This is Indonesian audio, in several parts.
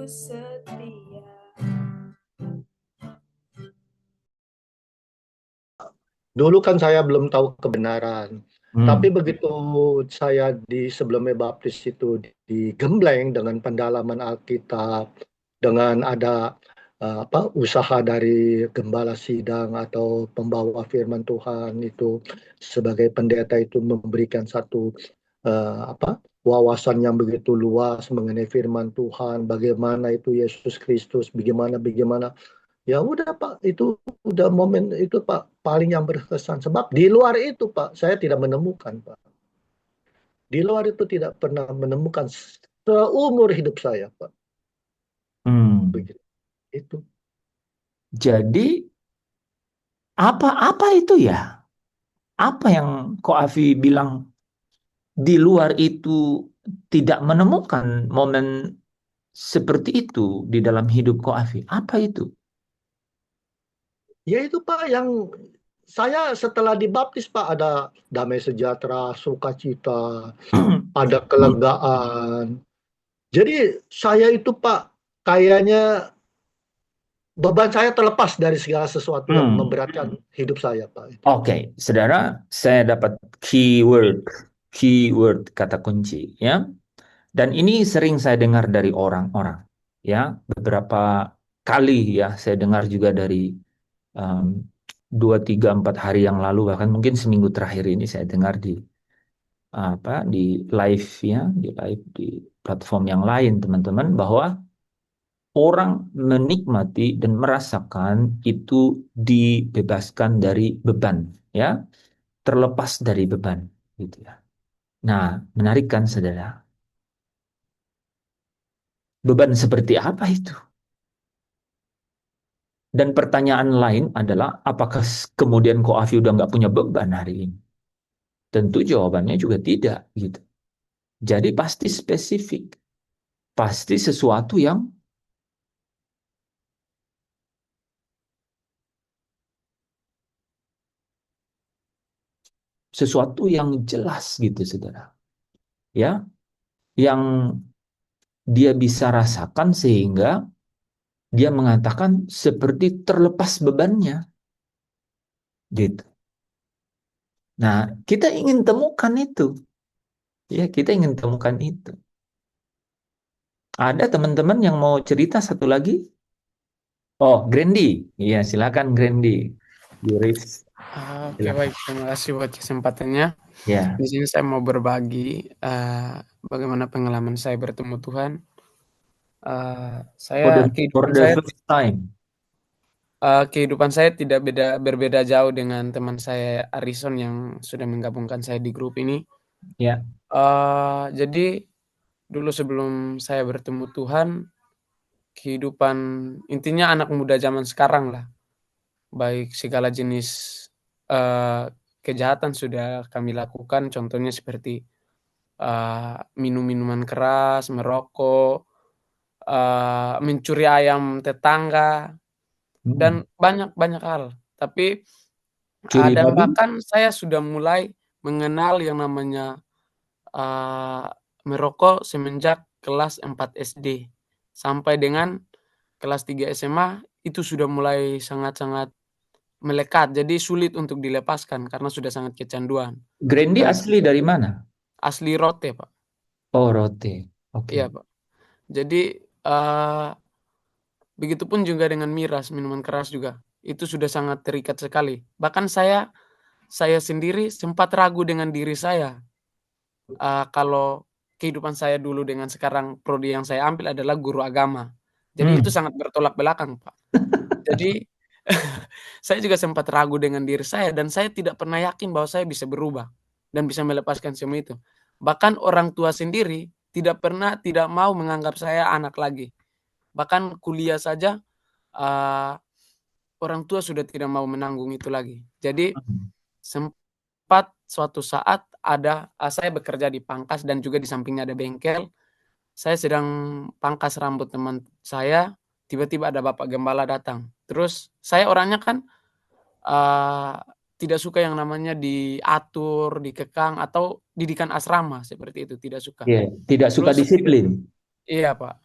setia. Dulu kan saya belum tahu kebenaran. Tapi begitu saya sebelumnya baptis itu digembleng dengan pendalaman Alkitab, dengan ada usaha dari gembala sidang atau pembawa firman Tuhan itu sebagai pendeta itu memberikan satu wawasan yang begitu luas mengenai firman Tuhan, bagaimana itu Yesus Kristus, bagaimana bagaimana. Ya udah Pak, itu udah momen itu Pak paling yang berkesan. Sebab di luar itu Pak, saya tidak menemukan Pak. Di luar itu tidak pernah menemukan seumur hidup saya Pak. Begitu. Itu. Jadi apa itu ya? Apa yang Ko Afi bilang di luar itu tidak menemukan momen seperti itu di dalam hidup Ko Afi? Apa itu? Ya itu Pak yang saya setelah dibaptis Pak ada damai sejahtera, sukacita, ada kelegaan. Jadi saya itu Pak kayaknya beban saya terlepas dari segala sesuatu yang memberatkan hidup saya Pak. Oke, saudara, saya dapat keyword kata kunci ya. Dan ini sering saya dengar dari orang-orang ya. Beberapa kali ya saya dengar juga dari 2, 3, 4 hari yang lalu, bahkan mungkin seminggu terakhir ini saya dengar di live ya, di platform yang lain teman-teman, bahwa orang menikmati dan merasakan itu dibebaskan dari beban ya, terlepas dari beban gitu ya. Nah, menarik kan saudara? Beban seperti apa itu? Dan pertanyaan lain adalah, apakah kemudian Ko Afi udah nggak punya beban hari ini? Tentu jawabannya juga tidak gitu. Jadi pasti spesifik, pasti sesuatu yang jelas gitu saudara. Ya, yang dia bisa rasakan sehingga dia mengatakan seperti terlepas bebannya gitu. Nah, kita ingin temukan itu. Ya, kita ingin temukan itu. Ada teman-teman yang mau cerita satu lagi? Oh, Grandy. Iya, silakan Grandy. Yuris. Oke, baik. Terima kasih buat kesempatannya. Ya. Di sini saya mau berbagi bagaimana pengalaman saya bertemu Tuhan. Kehidupan saya tidak berbeda jauh dengan teman saya Arison yang sudah menggabungkan saya di grup ini. Ya. Jadi dulu sebelum saya bertemu Tuhan, kehidupan intinya anak muda zaman sekarang lah, baik segala jenis kejahatan sudah kami lakukan. Contohnya seperti minum minuman keras, merokok, mencuri ayam tetangga, dan banyak hal. Tapi dan bahkan saya sudah mulai mengenal yang namanya merokok semenjak kelas 4 SD sampai dengan kelas 3 SMA itu sudah mulai sangat-sangat melekat. Jadi sulit untuk dilepaskan karena sudah sangat kecanduan. Grandy asli dari mana? Asli Rote, Pak. Oh, Rote. Oke. Iya, Pak. Jadi begitupun juga dengan miras, minuman keras juga. Itu sudah sangat terikat sekali. Bahkan saya sendiri sempat ragu dengan diri saya. Kalau kehidupan saya dulu dengan sekarang, prodi yang saya ambil adalah guru agama. Jadi itu sangat bertolak belakang, Pak. Jadi saya juga sempat ragu dengan diri saya dan saya tidak pernah yakin bahwa saya bisa berubah dan bisa melepaskan semua itu. Bahkan orang tua sendiri tidak mau menganggap saya anak lagi. Bahkan kuliah saja orang tua sudah tidak mau menanggung itu lagi. Jadi sempat suatu saat saya bekerja di pangkas dan juga di sampingnya ada bengkel. Saya sedang pangkas rambut teman saya, tiba-tiba ada Bapak Gembala datang. Terus saya orangnya kan tidak suka yang namanya diatur, dikekang, atau didikan asrama seperti itu, tidak suka. Yeah, tidak suka disiplin. Iya, Pak.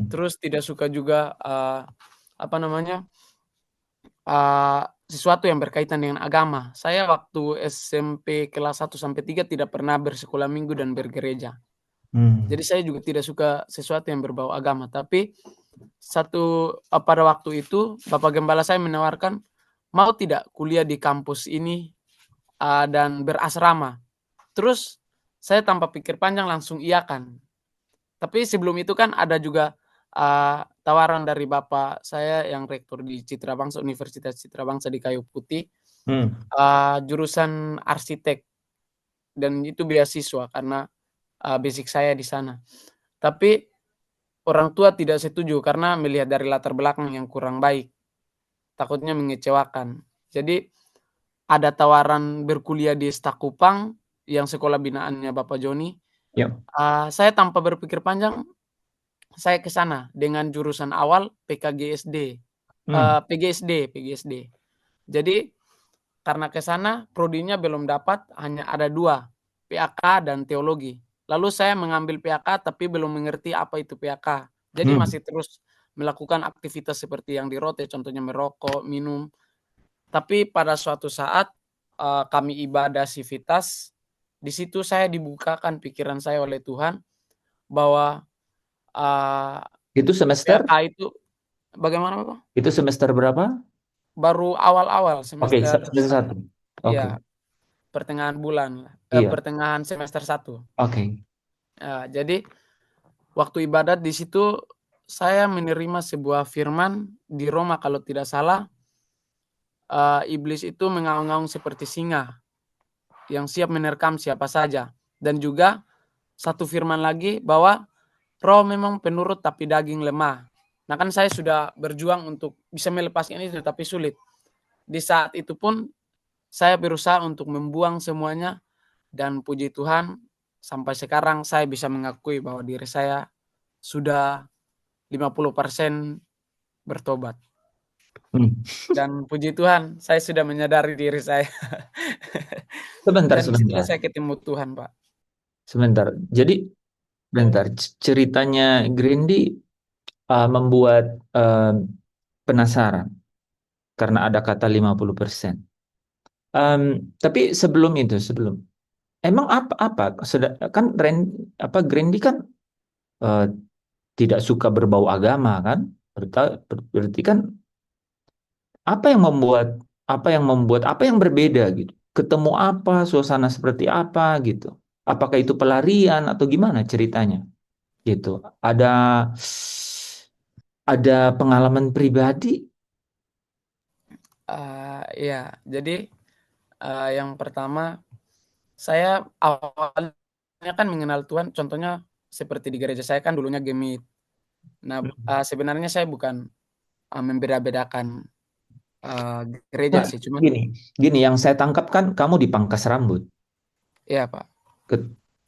Terus tidak suka juga sesuatu yang berkaitan dengan agama. Saya waktu SMP kelas 1 sampai 3 tidak pernah bersekolah minggu dan bergereja. Jadi saya juga tidak suka sesuatu yang berbau agama. Tapi pada waktu itu Bapak Gembala saya menawarkan, mau tidak kuliah di kampus ini dan berasrama. Terus saya tanpa pikir panjang langsung iyakan. Tapi sebelum itu kan ada juga tawaran dari bapak saya yang rektor di Citra Bangsa, Universitas Citra Bangsa di Kayu Putih, jurusan arsitek, dan itu beasiswa karena basic saya di sana. Tapi orang tua tidak setuju karena melihat dari latar belakang yang kurang baik, takutnya mengecewakan. Jadi ada tawaran berkuliah di Stakupang yang sekolah binaannya Bapak Joni. Saya tanpa berpikir panjang, saya ke sana dengan jurusan awal PGSD. Jadi karena ke sana prodinya belum dapat, hanya ada 2, PAK dan teologi. Lalu saya mengambil PAK tapi belum mengerti apa itu PAK. Jadi masih terus melakukan aktivitas seperti yang di Rote, contohnya merokok, minum. Tapi pada suatu saat kami ibadah sivitas, di situ saya dibukakan pikiran saya oleh Tuhan bahwa Itu semester? PAK itu bagaimana Bapak? Itu semester berapa? Baru awal-awal Oke, semester semester 1. Oke. Iya, pertengahan bulan lah. Iya. Pertengahan semester 1. Oke. Jadi waktu ibadat di situ saya menerima sebuah firman di Roma kalau tidak salah, iblis itu mengaung-ngaung seperti singa yang siap menerkam siapa saja. Dan juga satu firman lagi bahwa roh memang penurut tapi daging lemah. Nah kan saya sudah berjuang untuk bisa melepaskan itu tapi sulit. Di saat itu pun saya berusaha untuk membuang semuanya, dan puji Tuhan sampai sekarang saya bisa mengakui bahwa diri saya sudah 50% bertobat. Dan puji Tuhan saya sudah menyadari diri saya. Sebentar. Disitulah saya ketemu Tuhan, Pak. Sebentar. Jadi bentar, ceritanya Grindy membuat penasaran karena ada kata 50%. Tapi sebelum emang apa kan Grindy kan tidak suka berbau agama kan? Berarti kan apa yang berbeda gitu? Ketemu apa, suasana seperti apa gitu? Apakah itu pelarian atau gimana ceritanya? Gitu. Ada pengalaman pribadi? Iya, jadi yang pertama saya awalnya kan mengenal Tuhan, contohnya seperti di gereja saya kan dulunya Gemit. Nah, sebenarnya saya bukan membeda-bedakan gereja sih, cuman gini yang saya tangkap kan kamu dipangkas rambut. Iya, Pak.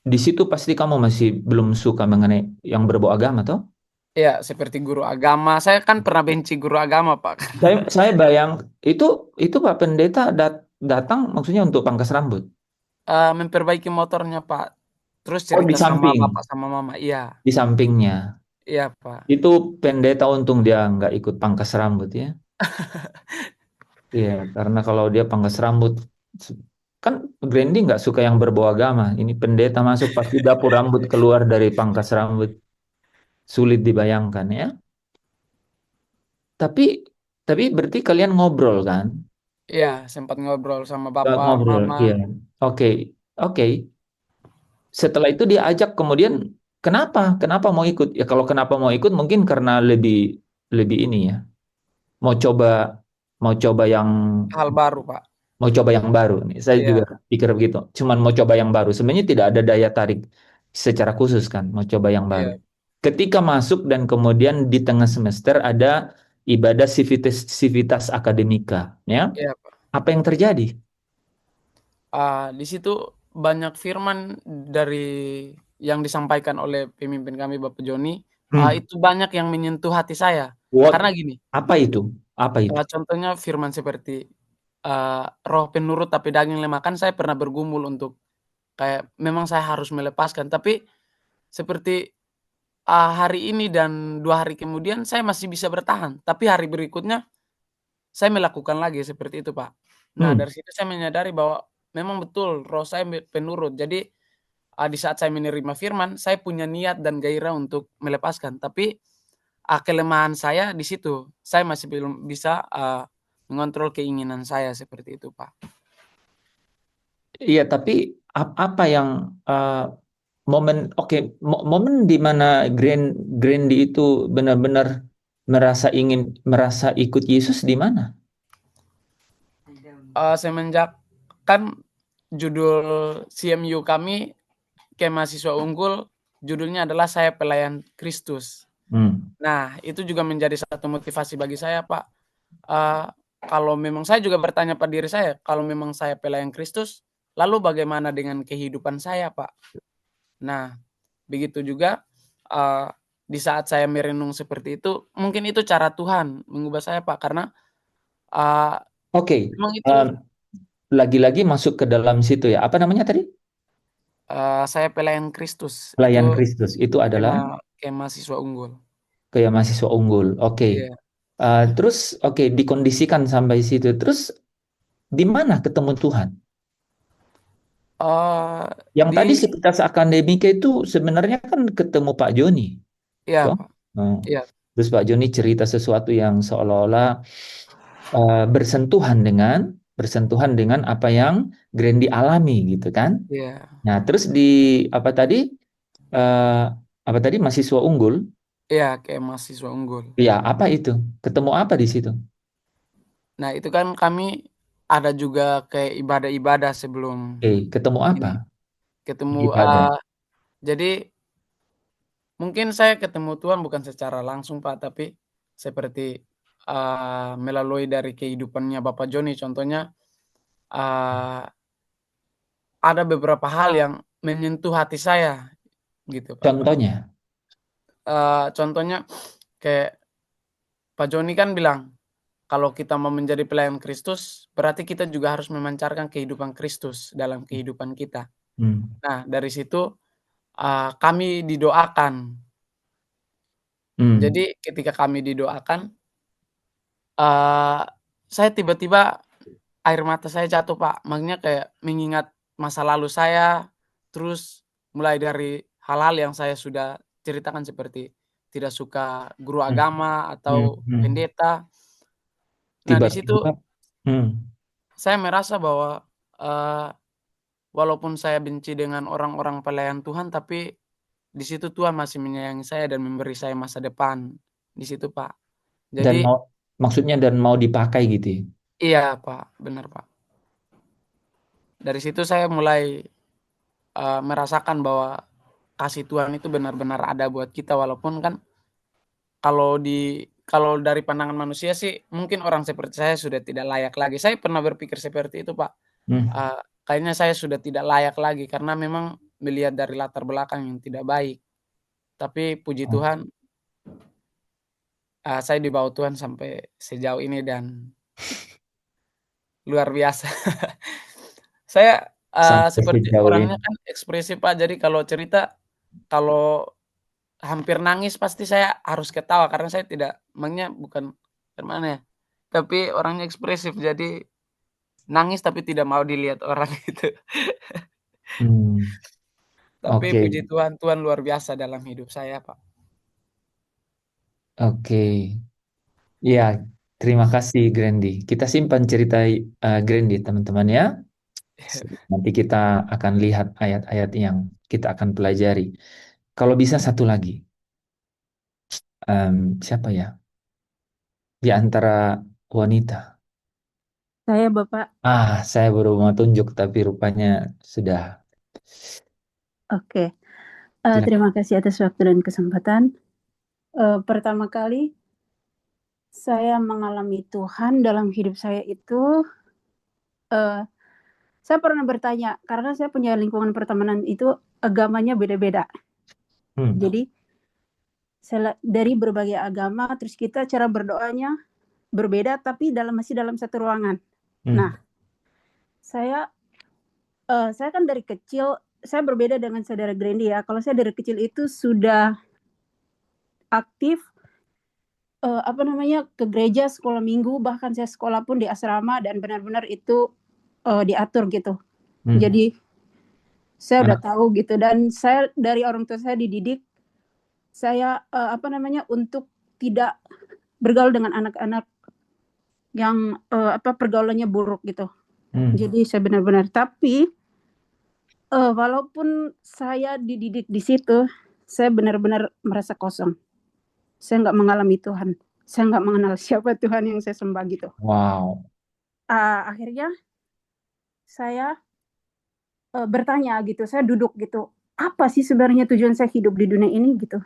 Di situ pasti kamu masih belum suka mengenai yang berbau agama, toh? Iya, seperti guru agama. Saya kan pernah benci guru agama, Pak. Saya bayang itu Pak Pendeta datang maksudnya untuk pangkas rambut. Memperbaiki motornya, Pak. Terus Oh, di cerita sama samping. bapak sama mama. Iya. Di sampingnya. Iya, Pak. Itu pendeta untung dia nggak ikut pangkas rambut ya. Iya, karena kalau dia pangkas rambut kan Grandy nggak suka yang berbau agama. Ini pendeta masuk pasti dapur rambut keluar dari pangkas rambut. Sulit dibayangkan ya. Tapi berarti kalian ngobrol kan? Iya, sempat ngobrol sama bapak, Ngobrol, mama. iya. Oke. Setelah itu dia ajak kemudian kenapa mau ikut? Ya kalau kenapa mau ikut mungkin karena lebih ini ya. Mau coba yang Hal baru, Pak. mau coba yang baru nih. Saya juga pikir begitu. Cuman mau coba yang baru. Sebenarnya tidak ada daya tarik secara khusus kan, mau coba yang baru. Iya. Ketika masuk dan kemudian di tengah semester ada ibadah civitas akademika, ya. Iya, Pak. Apa yang terjadi? Di situ banyak firman dari yang disampaikan oleh pemimpin kami Bapak Joni. Itu banyak yang menyentuh hati saya. Karena gini. Apa itu? Contohnya firman seperti roh penurut tapi daging lemah. Kan saya pernah bergumul untuk kayak memang saya harus melepaskan. Tapi seperti hari ini dan 2 hari kemudian saya masih bisa bertahan, tapi hari berikutnya saya melakukan lagi seperti itu, Pak. Nah, Hmm. dari situ saya menyadari bahwa memang betul roh saya penurut. Jadi, di saat saya menerima firman, saya punya niat dan gairah untuk melepaskan, tapi, kelemahan saya di situ. Saya masih belum bisa, mengontrol keinginan saya seperti itu, Pak. Iya, tapi apa yang momen momen di mana Grandy itu benar-benar merasa ikut Yesus di mana? Semenjak kan judul CMU kami, Camp Mahasiswa Unggul, judulnya adalah Saya Pelayan Kristus. Nah, itu juga menjadi satu motivasi bagi saya, Pak. Kalau memang saya juga bertanya pada diri saya, kalau memang saya pelayan Kristus, lalu bagaimana dengan kehidupan saya, Pak? Nah, begitu juga, di saat saya merenung seperti itu, mungkin itu cara Tuhan mengubah saya, Pak, karena, eee, Oke, memang itu, lagi-lagi masuk ke dalam situ ya. Apa namanya tadi? saya pelayan Kristus, Pelayan itu Kristus itu adalah Camp Mahasiswa Unggul. kayak mahasiswa unggul. Oke. Iya, Terus dikondisikan sampai situ. Terus di mana ketemu Tuhan? Yang di tadi sekitar akademika itu sebenarnya kan ketemu Pak Joni, iya, toh? Pak, Oh. iya, Terus Pak Joni cerita sesuatu yang seolah-olah bersentuhan dengan apa yang Grandy alami gitu kan? iya, Nah, terus di apa tadi? eh, apa tadi mahasiswa unggul? iya, Camp Mahasiswa Unggul. Ya, apa itu? Ketemu apa di situ? Nah, itu kan kami ada juga kayak ibadah-ibadah sebelum Ketemu apa? ini, ketemu, Ibadah. jadi mungkin saya ketemu Tuhan bukan secara langsung, Pak, tapi seperti, melalui dari kehidupannya Bapak Joni. Contohnya, eee, ada beberapa hal yang menyentuh hati saya, gitu, Pak. Contohnya. Contohnya kayak Pak Joni kan bilang, kalau kita mau menjadi pelayan Kristus, berarti kita juga harus memancarkan kehidupan Kristus dalam kehidupan kita. Hmm. Nah, dari situ, kami didoakan. Hmm. Jadi ketika kami didoakan, eee, saya tiba-tiba air mata saya jatuh, Pak. Maksudnya kayak mengingat masa lalu saya, terus mulai dari hal-hal yang saya sudah ceritakan seperti tidak suka guru Hmm. agama Hmm. atau Hmm. pendeta. Nah, di situ Tiba-tiba. saya merasa bahwa, eee, walaupun saya benci dengan orang-orang pelayan Tuhan, tapi di situ Tuhan masih menyayangi saya dan memberi saya masa depan, di situ, Pak. Dan Jadi mau dipakai gitu ya. iya, Pak, benar, Pak. Dari situ saya mulai, merasakan bahwa kasih Tuhan itu benar-benar ada buat kita, walaupun kan kalau dari pandangan manusia sih mungkin orang seperti saya sudah tidak layak lagi. Saya pernah berpikir seperti itu, Pak. Hmm. Kayaknya saya sudah tidak layak lagi karena memang melihat dari latar belakang yang tidak baik. Tapi puji Oh. Tuhan, saya dibawa Tuhan sampai sejauh ini dan luar biasa. Saya, Sampai seperti sejauh ini. orangnya kan ekspresif, Pak, jadi kalau cerita, kalau hampir nangis pasti saya harus ketawa karena saya tidak maksudnya bukan gimana ya, tapi orangnya ekspresif jadi nangis tapi tidak mau dilihat orang gitu. Hmm. Tapi Oke. puji Tuhan, Tuhan luar biasa dalam hidup saya, Pak. Oke. Ya, terima kasih Grandy. Kita simpan cerita Grandy, teman-teman ya. Nanti kita akan lihat ayat-ayat yang kita akan pelajari. Kalau bisa satu lagi. Siapa ya? Di antara wanita. Saya Bapak. Saya baru mau tunjuk, tapi rupanya sudah. Oke. Silakan. Terima kasih atas waktu dan kesempatan. Pertama kali saya mengalami Tuhan dalam hidup saya itu, saya pernah bertanya, karena saya punya lingkungan pertemanan itu agamanya beda-beda. Jadi dari berbagai agama, terus kita cara berdoanya berbeda, tapi masih dalam satu ruangan. Nah, saya kan dari kecil, saya berbeda dengan saudara Grandy ya. Kalau saya dari kecil itu sudah aktif ke gereja, sekolah minggu, bahkan saya sekolah pun di asrama, dan benar-benar itu diatur gitu. Jadi saya udah tahu gitu, dan saya dari orang tua saya dididik saya untuk tidak bergaul dengan anak-anak yang pergaulannya buruk gitu. Jadi saya benar-benar, tapi walaupun saya dididik di situ, saya benar-benar merasa kosong. Saya nggak mengalami Tuhan. Saya nggak mengenal siapa Tuhan yang saya sembah gitu. Wow. Akhirnya saya bertanya gitu, saya duduk gitu, apa sih sebenarnya tujuan saya hidup di dunia ini gitu.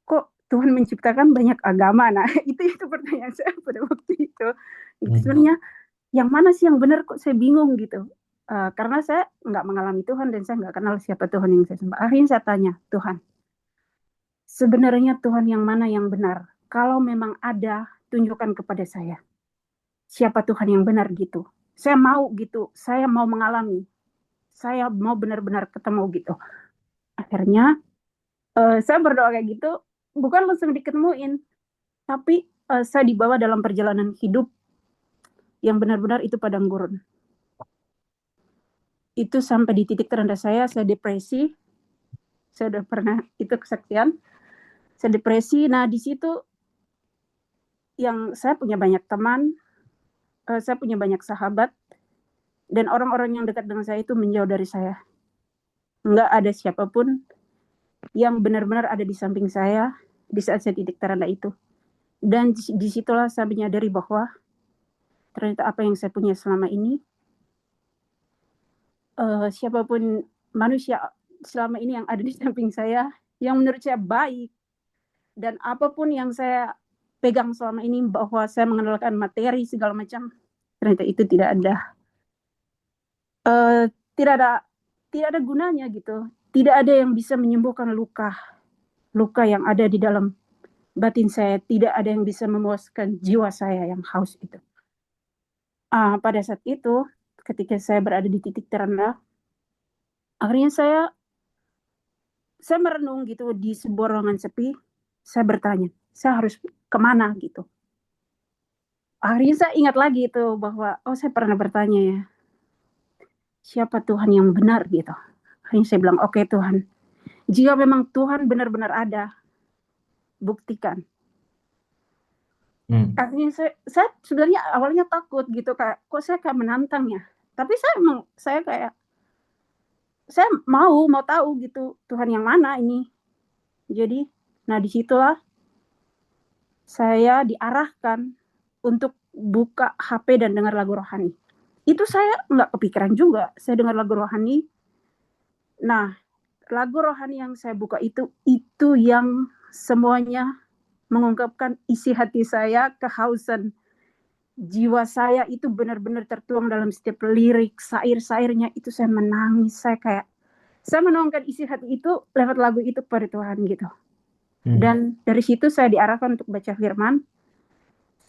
Kok Tuhan menciptakan banyak agama? Nah, itu pertanyaan saya pada waktu itu. Sebenarnya yang mana sih yang benar, kok saya bingung gitu. Karena saya nggak mengalami Tuhan dan saya nggak kenal siapa Tuhan yang saya sembah. Akhirnya saya tanya, Tuhan, sebenarnya Tuhan yang mana yang benar? Kalau memang ada, tunjukkan kepada saya. Siapa Tuhan yang benar gitu. Saya mau gitu, saya mau mengalami. Saya mau benar-benar ketemu gitu. Akhirnya saya berdoa kayak gitu, bukan langsung diketemuin, tapi saya dibawa dalam perjalanan hidup yang benar-benar itu padang gurun. Itu sampai di titik terendah saya depresi. Saya udah pernah itu kesaksian. Saya depresi. Nah, di situ yang saya punya banyak teman, saya punya banyak sahabat, dan orang-orang yang dekat dengan saya itu menjauh dari saya. Nggak ada siapapun yang benar-benar ada di samping saya di saat saya titik terendah itu. Dan disitulah saya menyadari bahwa ternyata apa yang saya punya selama ini, siapapun manusia selama ini yang ada di samping saya, yang menurut saya baik, dan apapun yang saya pegang selama ini, bahwa saya mengandalkan materi segala macam, ternyata itu tidak ada gunanya gitu. Tidak ada yang bisa menyembuhkan luka yang ada di dalam batin saya. Tidak ada yang bisa memuaskan jiwa saya yang haus itu. Pada saat itu, ketika saya berada di titik terendah, akhirnya saya merenung gitu di sebuah ruangan sepi. Saya bertanya, saya harus kemana gitu. Akhirnya saya ingat lagi itu bahwa saya pernah bertanya ya, siapa Tuhan yang benar gitu. Akhirnya saya bilang, oke Tuhan, jika memang Tuhan benar-benar ada, buktikan. Akhirnya saya sebenarnya awalnya takut gitu, kayak kok saya kayak menantang ya. Tapi saya kayak saya mau tahu gitu Tuhan yang mana ini. Jadi, nah disitulah saya diarahkan untuk buka HP dan dengar lagu rohani. Itu saya nggak kepikiran juga, saya dengar lagu rohani. Nah, lagu rohani yang saya buka itu yang semuanya mengungkapkan isi hati saya, kehausan jiwa saya itu benar-benar tertuang dalam setiap lirik, syair-syairnya itu saya menangis, saya menuangkan isi hati itu lewat lagu itu kepada Tuhan gitu. Dan dari situ saya diarahkan untuk baca firman.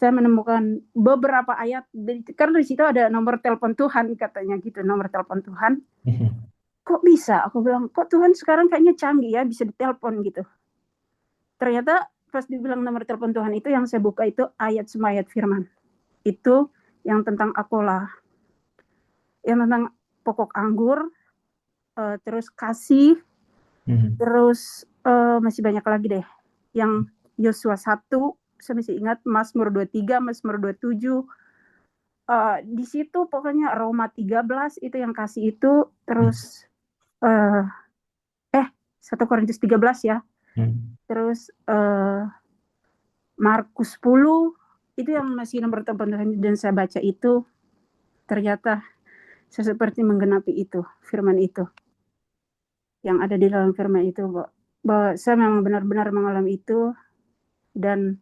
Saya menemukan beberapa ayat, karena di situ ada nomor telepon Tuhan katanya gitu, nomor telepon Tuhan. Kok bisa? Aku bilang, kok Tuhan sekarang kayaknya canggih ya, bisa ditelepon gitu. Ternyata pas dibilang nomor telepon Tuhan itu, yang saya buka itu semua ayat firman. Itu yang tentang akola, yang tentang pokok anggur, terus kasih, terus masih banyak lagi deh. Yang Yosua 1, saya masih ingat, Mazmur 23, Mazmur 27. Di situ pokoknya Roma 13 itu yang kasih itu, terus 1 Korintus 13 ya. Terus Markus 10 itu yang masih nomor telepon Tuhan, dan saya baca itu, ternyata saya seperti menggenapi itu, firman itu. Yang ada di dalam firman itu, bahwa saya memang benar-benar mengalami itu. Dan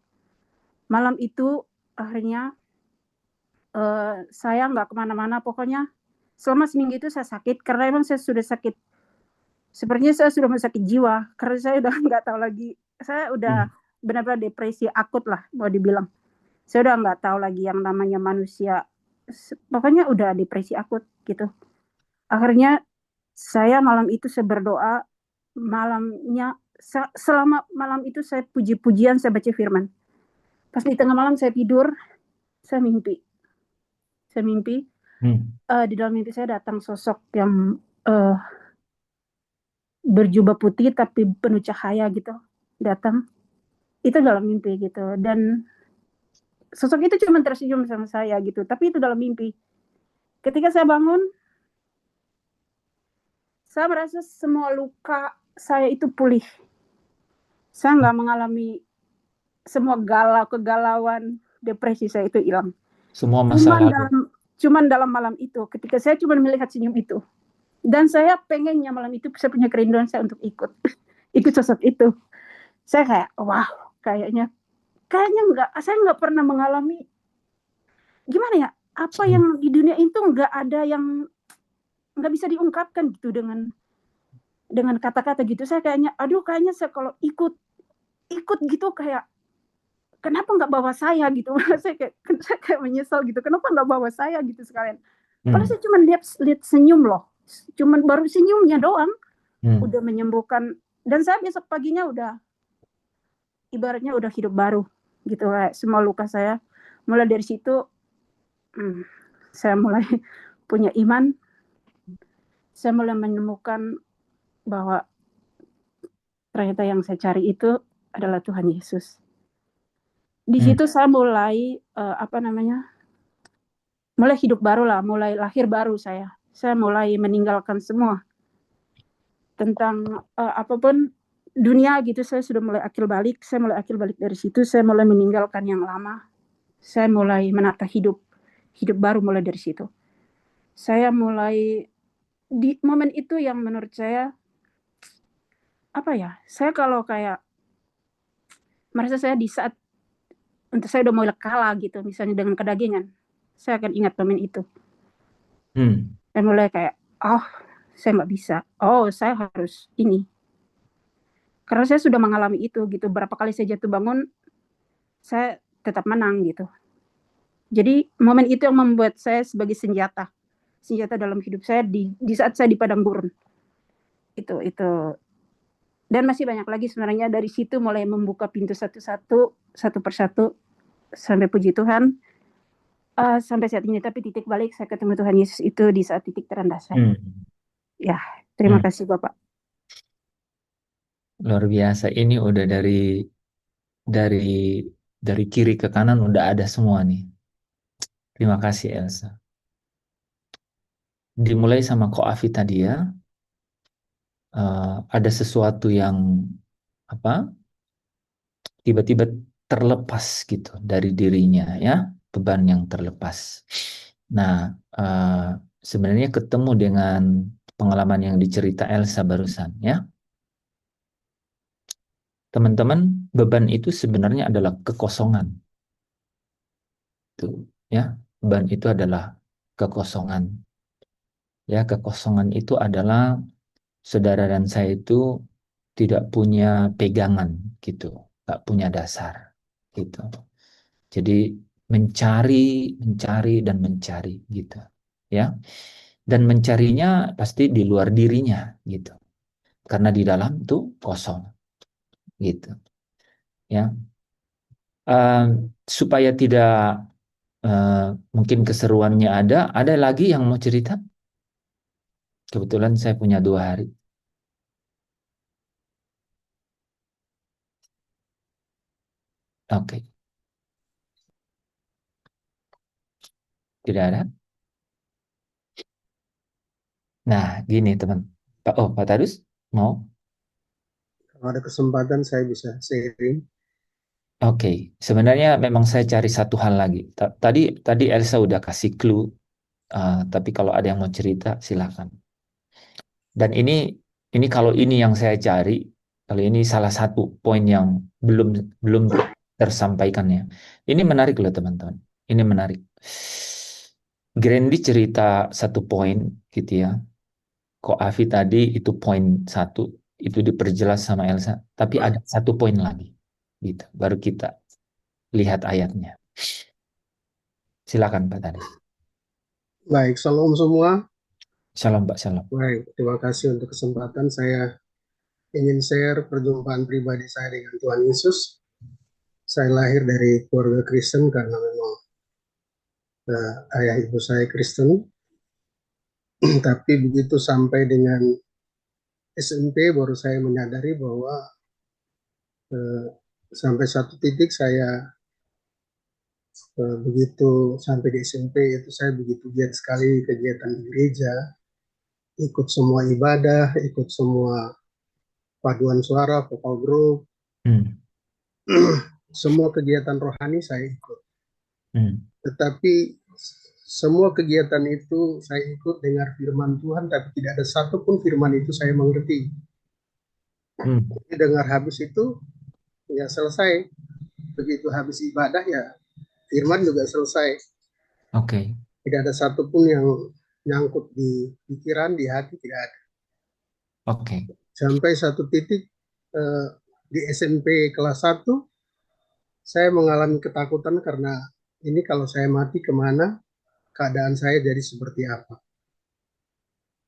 malam itu akhirnya saya nggak kemana-mana, pokoknya selama seminggu itu saya sakit, karena emang saya sudah sakit. Sepertinya saya sudah sakit jiwa, karena saya udah nggak tahu lagi, saya udah benar-benar depresi akut lah mau dibilang. Saya udah nggak tahu lagi yang namanya manusia, pokoknya udah depresi akut gitu. Akhirnya saya malam itu saya berdoa, malamnya selama malam itu saya puji-pujian, saya baca firman. Pas di tengah malam saya tidur, saya mimpi. Di dalam mimpi saya datang sosok yang berjubah putih tapi penuh cahaya gitu, datang. Itu dalam mimpi gitu. Dan sosok itu cuma tersenyum sama saya gitu, tapi itu dalam mimpi. Ketika saya bangun, saya merasa semua luka saya itu pulih. Saya nggak mengalami semua kegalauan, depresi saya itu hilang. Semua masalah. Cuman dalam malam itu, ketika saya cuma melihat senyum itu, dan saya pengennya malam itu saya punya kerinduan saya untuk ikut sosok itu. Saya kayak, wow, kayaknya saya nggak pernah mengalami, gimana ya, apa yang di dunia itu nggak ada yang nggak bisa diungkapkan gitu dengan kata-kata gitu. Saya kayaknya, kayaknya saya kalau ikut gitu kayak, kenapa nggak bawa saya gitu. saya kayak menyesal gitu, kenapa nggak bawa saya gitu sekalian. Padahal saya cuma lihat senyum loh, cuman baru senyumnya doang udah menyembuhkan. Dan saya besok paginya udah ibaratnya udah hidup baru gitu, kayak semua luka saya. Mulai dari situ saya mulai punya iman, saya mulai menemukan bahwa ternyata yang saya cari itu adalah Tuhan Yesus. Di situ saya mulai mulai hidup baru lah, mulai lahir baru saya. Saya mulai meninggalkan semua tentang apapun dunia gitu. Saya sudah mulai akil balik. Saya mulai akil balik dari situ. Saya mulai meninggalkan yang lama. Saya mulai menata hidup baru mulai dari situ. Saya mulai di momen itu yang menurut saya saya kalau kayak merasa saya di saat untuk saya udah mulai kalah gitu, misalnya dengan kedagingan, saya akan ingat momen itu. Dan mulai kayak, saya nggak bisa, saya harus ini, karena saya sudah mengalami itu gitu. Berapa kali saya jatuh bangun, saya tetap menang gitu. Jadi momen itu yang membuat saya sebagai senjata dalam hidup saya di saat saya di padang gurun itu. Dan masih banyak lagi sebenarnya. Dari situ mulai membuka pintu satu persatu sampai puji Tuhan sampai saat ini. Tapi titik balik saya ketemu Tuhan Yesus itu di saat titik terendah saya. Ya, terima kasih Bapak. Luar biasa. Ini udah dari kiri ke kanan udah ada semua nih. Terima kasih Elsa. Dimulai sama Ko Afi tadi ya. Ada sesuatu yang tiba-tiba terlepas gitu dari dirinya ya, beban yang terlepas. Nah, sebenarnya ketemu dengan pengalaman yang dicerita Elsa barusan ya. Teman-teman, beban itu sebenarnya adalah kekosongan. Tuh, ya, beban itu adalah kekosongan. Ya, kekosongan itu adalah saudara dan saya itu tidak punya pegangan gitu, nggak punya dasar gitu. Jadi mencari dan mencari gitu, ya. Dan mencarinya pasti di luar dirinya gitu, karena di dalam tuh kosong gitu, ya. Supaya tidak mungkin keseruannya ada lagi yang mau cerita? Kebetulan saya punya 2 hari. Oke. Tidak ada? Nah, gini teman. Pak Tadus mau? Kalau ada kesempatan saya bisa sharing. Oke. Sebenarnya memang saya cari satu hal lagi. Tadi Elsa udah kasih clue, tapi kalau ada yang mau cerita silakan. Dan ini kalau ini yang saya cari, kalau ini salah satu poin yang belum tersampaikan ya. Ini menarik loh teman-teman. Ini menarik. Grandi cerita satu poin gitu ya. Ko Afi tadi itu poin 1 itu diperjelas sama Elsa, tapi ada satu poin lagi gitu. Baru kita lihat ayatnya. Silakan Pak Tadis. Baik, shalom semua. Shalom Pak, shalom. Baik, terima kasih untuk kesempatan saya ingin share perjumpaan pribadi saya dengan Tuhan Yesus. Saya lahir dari keluarga Kristen karena memang ayah ibu saya Kristen. Tapi begitu sampai dengan SMP baru saya menyadari bahwa sampai satu titik saya begitu sampai di SMP itu saya begitu giat sekali kegiatan di gereja, ikut semua ibadah, ikut semua paduan suara, vokal group, semua kegiatan rohani saya ikut. Tetapi semua kegiatan itu saya ikut dengar firman Tuhan, tapi tidak ada satupun firman itu saya mengerti. Jadi dengar habis itu, ya selesai. Begitu habis ibadah ya firman juga selesai. Oke. Tidak ada satupun yang nyangkut di pikiran, di hati, tidak ada. Oke. Sampai satu titik di SMP kelas 1, saya mengalami ketakutan karena ini kalau saya mati kemana, keadaan saya jadi seperti apa.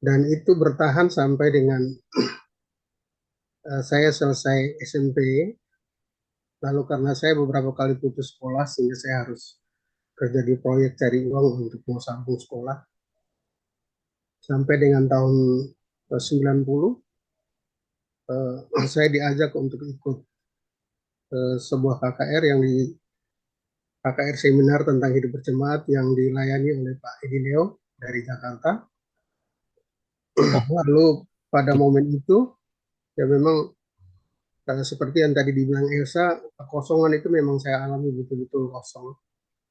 Dan itu bertahan sampai dengan saya selesai SMP. Lalu karena saya beberapa kali putus sekolah sehingga saya harus kerja di proyek cari uang untuk mau sambung sekolah. Sampai dengan tahun 90, saya diajak untuk ikut sebuah KKR KKR seminar tentang hidup berjemaat yang dilayani oleh Pak Edi Leo dari Jakarta. Lalu pada momen itu ya memang seperti yang tadi dibilang Elsa, kekosongan itu memang saya alami betul-betul kosong.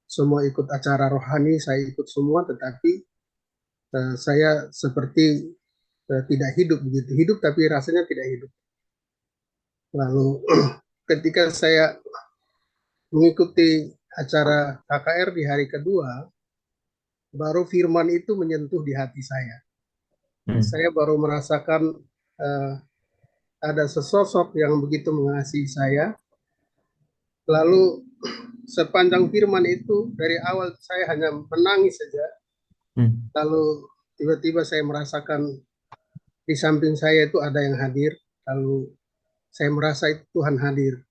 Semua ikut acara rohani, saya ikut semua, tetapi saya seperti tidak hidup begitu. Hidup tapi rasanya tidak hidup. Lalu ketika saya mengikuti acara KKR di hari kedua, baru firman itu menyentuh di hati saya. Saya baru merasakan ada sesosok yang begitu mengasihi saya. Lalu sepanjang firman itu dari awal saya hanya menangis saja. Lalu tiba-tiba saya merasakan di samping saya itu ada yang hadir. Lalu saya merasa itu Tuhan hadir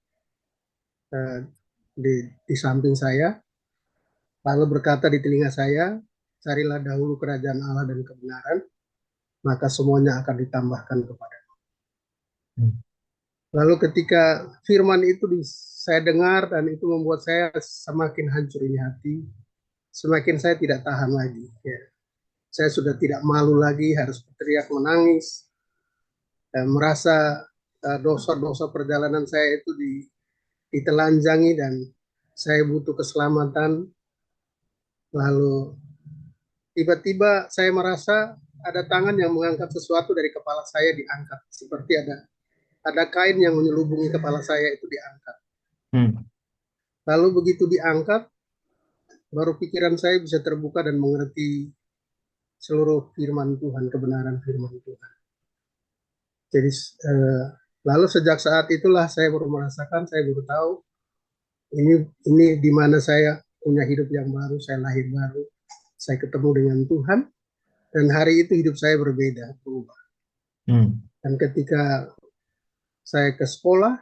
di samping saya. Lalu berkata di telinga saya, carilah dahulu kerajaan Allah dan kebenaran, maka semuanya akan ditambahkan kepadamu. Lalu ketika firman itu saya dengar dan itu membuat saya semakin hancur ini hati, semakin saya tidak tahan lagi. Ya. Saya sudah tidak malu lagi, harus berteriak menangis, dan merasa dosa-dosa perjalanan saya itu ditelanjangi dan saya butuh keselamatan. Lalu tiba-tiba saya merasa ada tangan yang mengangkat sesuatu dari kepala saya, diangkat. Seperti ada kain yang menyelubungi kepala saya itu diangkat. Lalu begitu diangkat, baru pikiran saya bisa terbuka dan mengerti seluruh firman Tuhan, kebenaran firman Tuhan. Jadi lalu sejak saat itulah saya baru merasakan, saya baru tahu ini di mana saya punya hidup yang baru, saya lahir baru, saya ketemu dengan Tuhan, dan hari itu hidup saya berbeda, berubah. Dan ketika saya ke sekolah,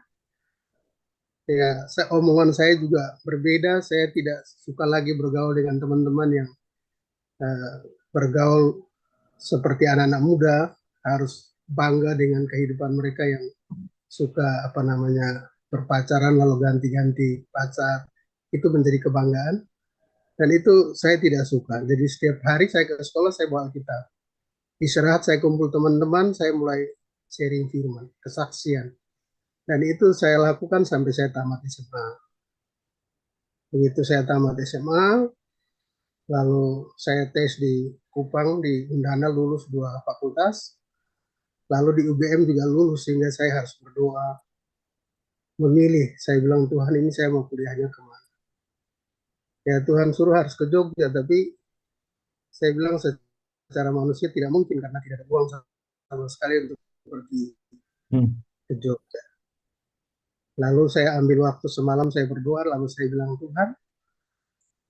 ya omongan saya juga berbeda. Saya tidak suka lagi bergaul dengan teman-teman yang bergaul seperti anak-anak muda, harus bangga dengan kehidupan mereka yang suka berpacaran lalu ganti-ganti pacar. Itu menjadi kebanggaan. Dan itu saya tidak suka. Jadi setiap hari saya ke sekolah, saya bawa Alkitab. Istirahat, saya kumpul teman-teman, saya mulai sharing firman, kesaksian. Dan itu saya lakukan sampai saya tamat SMA. Begitu saya tamat SMA, lalu saya tes di Kupang, di Undana lulus 2 fakultas. Lalu di UGM juga lulus, sehingga saya harus berdoa, memilih. Saya bilang, Tuhan ini saya mau kuliahnya kemana? Ya Tuhan suruh harus ke Jogja, tapi saya bilang secara manusia tidak mungkin karena tidak ada uang sama sekali untuk pergi ke Jogja. Lalu saya ambil waktu semalam, saya berdoa, lalu saya bilang,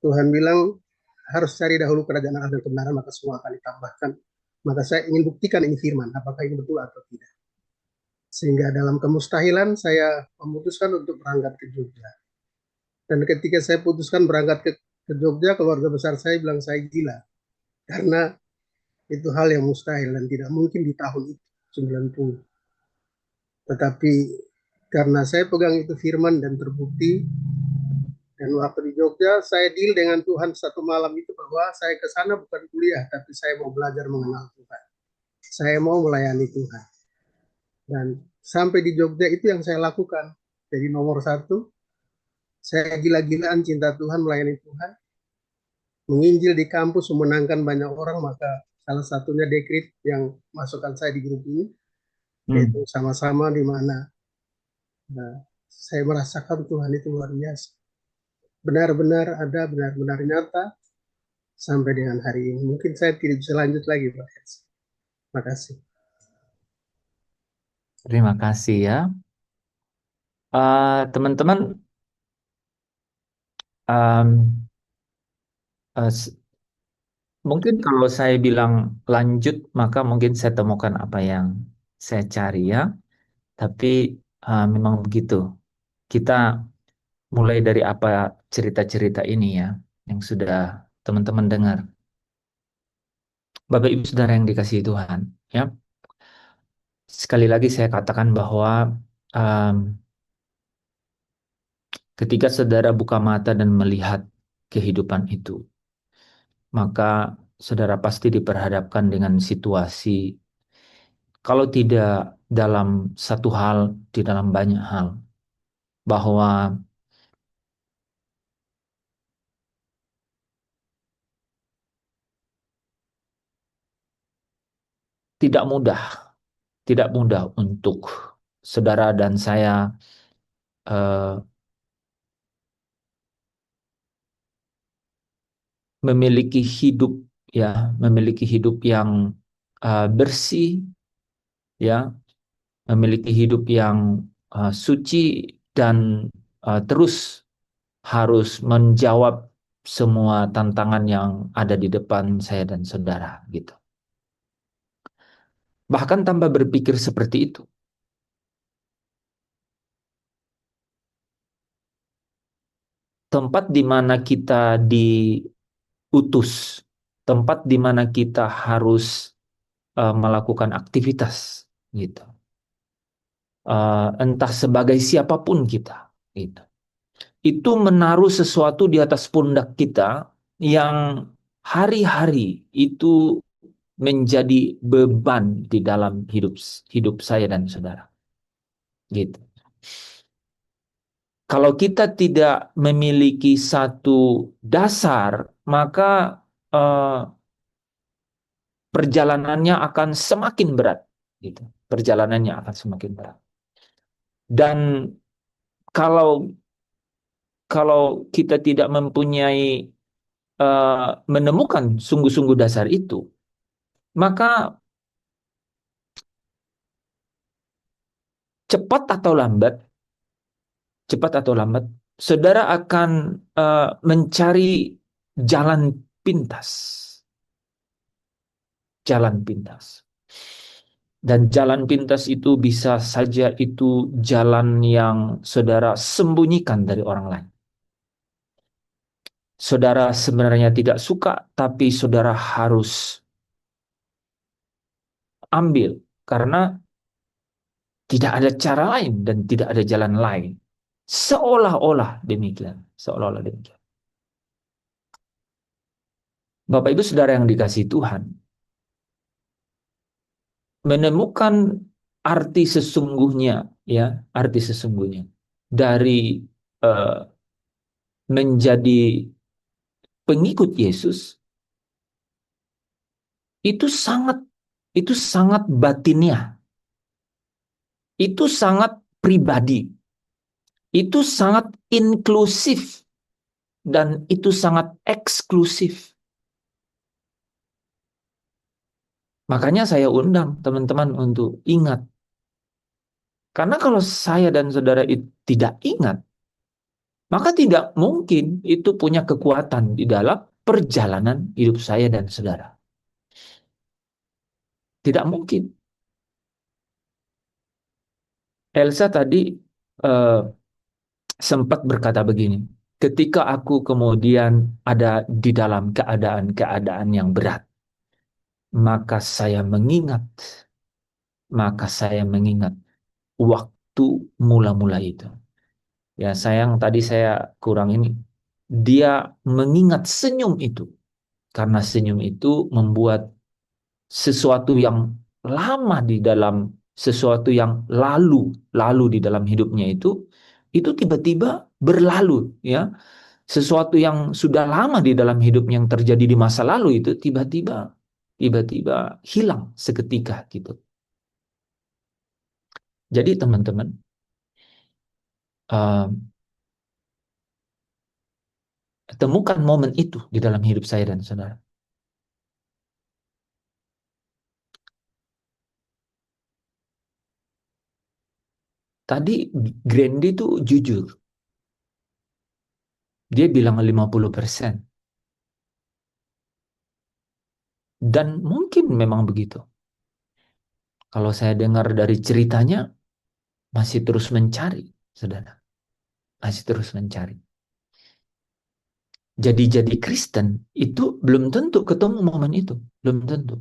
Tuhan bilang harus cari dahulu kerajaan Allah dan kebenaran, maka semua akan ditambahkan. Maka saya ingin buktikan ini firman, apakah ini betul atau tidak. Sehingga dalam kemustahilan saya memutuskan untuk berangkat ke Jogja. Dan ketika saya putuskan berangkat ke Jogja, keluarga besar saya bilang saya gila. Karena itu hal yang mustahil dan tidak mungkin di tahun itu, 90. Tetapi karena saya pegang itu firman dan terbukti, dan waktu di Jogja saya deal dengan Tuhan satu malam itu bahwa saya ke sana bukan kuliah, tapi saya mau belajar mengenal Tuhan. Saya mau melayani Tuhan. Dan sampai di Jogja itu yang saya lakukan. Jadi nomor satu, saya gila-gilaan cinta Tuhan, melayani Tuhan. Menginjil di kampus, memenangkan banyak orang, maka salah satunya Dekrit yang masukkan saya di grup ini. Yaitu sama-sama di mana saya merasakan Tuhan itu luar biasa. Benar-benar ada, benar-benar nyata sampai dengan hari ini. Mungkin saya tidak bisa lanjut lagi, Pak. Terima kasih. Terima kasih ya. Teman-teman, mungkin kalau saya bilang lanjut, maka mungkin saya temukan apa yang saya cari ya. Tapi memang begitu. Kita mulai dari apa cerita-cerita ini ya, yang sudah teman-teman dengar. Bapak Ibu Saudara yang dikasihi Tuhan, ya. Sekali lagi saya katakan bahwa ketika saudara buka mata dan melihat kehidupan itu, maka saudara pasti diperhadapkan dengan situasi, kalau tidak dalam satu hal, di dalam banyak hal, bahwa tidak mudah untuk saudara dan saya memiliki hidup yang bersih, ya, memiliki hidup yang suci dan terus harus menjawab semua tantangan yang ada di depan saya dan saudara, gitu. Bahkan tanpa berpikir seperti itu, tempat di mana kita diutus, tempat di mana kita harus melakukan aktivitas, gitu. Entah sebagai siapapun kita, gitu. Itu menaruh sesuatu di atas pundak kita yang hari-hari itu menjadi beban di dalam hidup saya dan saudara, gitu. Kalau kita tidak memiliki satu dasar, maka perjalanannya akan semakin berat, gitu. Perjalanannya akan semakin berat. Dan kalau kita tidak mempunyai menemukan sungguh-sungguh dasar itu, maka cepat atau lambat, saudara akan mencari jalan pintas. Dan jalan pintas itu bisa saja itu jalan yang saudara sembunyikan dari orang lain. Saudara sebenarnya tidak suka, tapi saudara harus ambil karena tidak ada cara lain dan tidak ada jalan lain. Seolah-olah demikian. Bapak Ibu Saudara yang dikasihi Tuhan, menemukan arti sesungguhnya dari menjadi pengikut Yesus itu sangat batinnya, itu sangat pribadi, itu sangat inklusif, dan itu sangat eksklusif. Makanya saya undang teman-teman untuk ingat. Karena kalau saya dan saudara itu tidak ingat, maka tidak mungkin itu punya kekuatan di dalam perjalanan hidup saya dan saudara. Tidak mungkin. Elsa tadi eh, sempat berkata begini, ketika aku kemudian ada di dalam keadaan-keadaan yang berat, maka saya mengingat, maka saya mengingat waktu mula-mula itu. Ya, sayang tadi saya kurang ini. Dia mengingat senyum itu, karena senyum itu membuat sesuatu yang lama di dalam, sesuatu yang lalu di dalam hidupnya itu tiba-tiba berlalu, ya. Sesuatu yang sudah lama di dalam hidupnya yang terjadi di masa lalu itu tiba-tiba hilang seketika gitu. Jadi teman-teman, uh, temukan momen itu di dalam hidup saya dan saudara. Tadi Grandy itu jujur. Dia bilang 50%. Dan mungkin memang begitu. Kalau saya dengar dari ceritanya, masih terus mencari, saudara. Masih terus mencari. Jadi Kristen itu belum tentu ketemu momen itu. Belum tentu.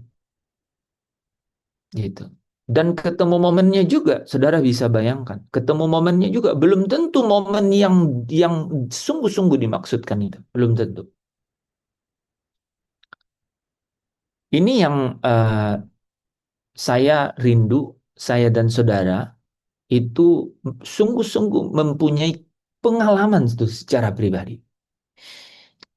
Gitu. Dan ketemu momennya juga, saudara bisa bayangkan. Ketemu momennya juga belum tentu momen yang sungguh-sungguh dimaksudkan itu. Belum tentu. Ini yang saya rindu, saya dan saudara itu sungguh-sungguh mempunyai pengalaman itu secara pribadi.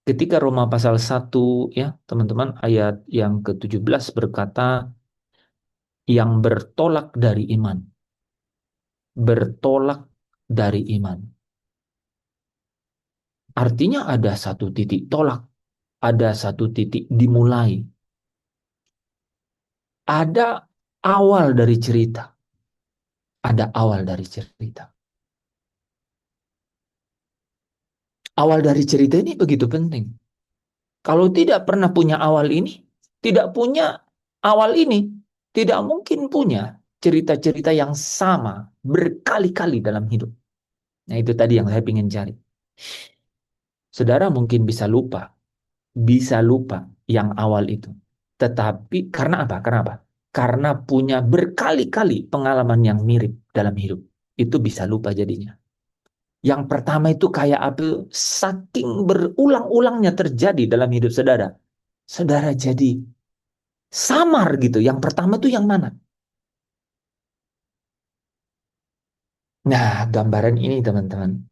Ketika Roma pasal 1, ya teman-teman, ayat yang ke-17 berkata, yang bertolak dari iman. Bertolak dari iman. Artinya ada satu titik tolak, ada satu titik dimulai. Ada awal dari cerita. Ada awal dari cerita. Awal dari cerita ini begitu penting. Kalau tidak pernah punya awal ini, tidak punya awal ini, tidak mungkin punya cerita-cerita yang sama berkali-kali dalam hidup. Nah, itu tadi yang saya ingin cari. Saudara mungkin bisa lupa yang awal itu. Tetapi karena apa? Karena apa? Karena punya berkali-kali pengalaman yang mirip dalam hidup. Itu bisa lupa jadinya. Yang pertama itu kayak apa? Saking berulang-ulangnya terjadi dalam hidup saudara. Saudara jadi samar gitu. Yang pertama itu yang mana? Nah, gambaran ini teman-teman.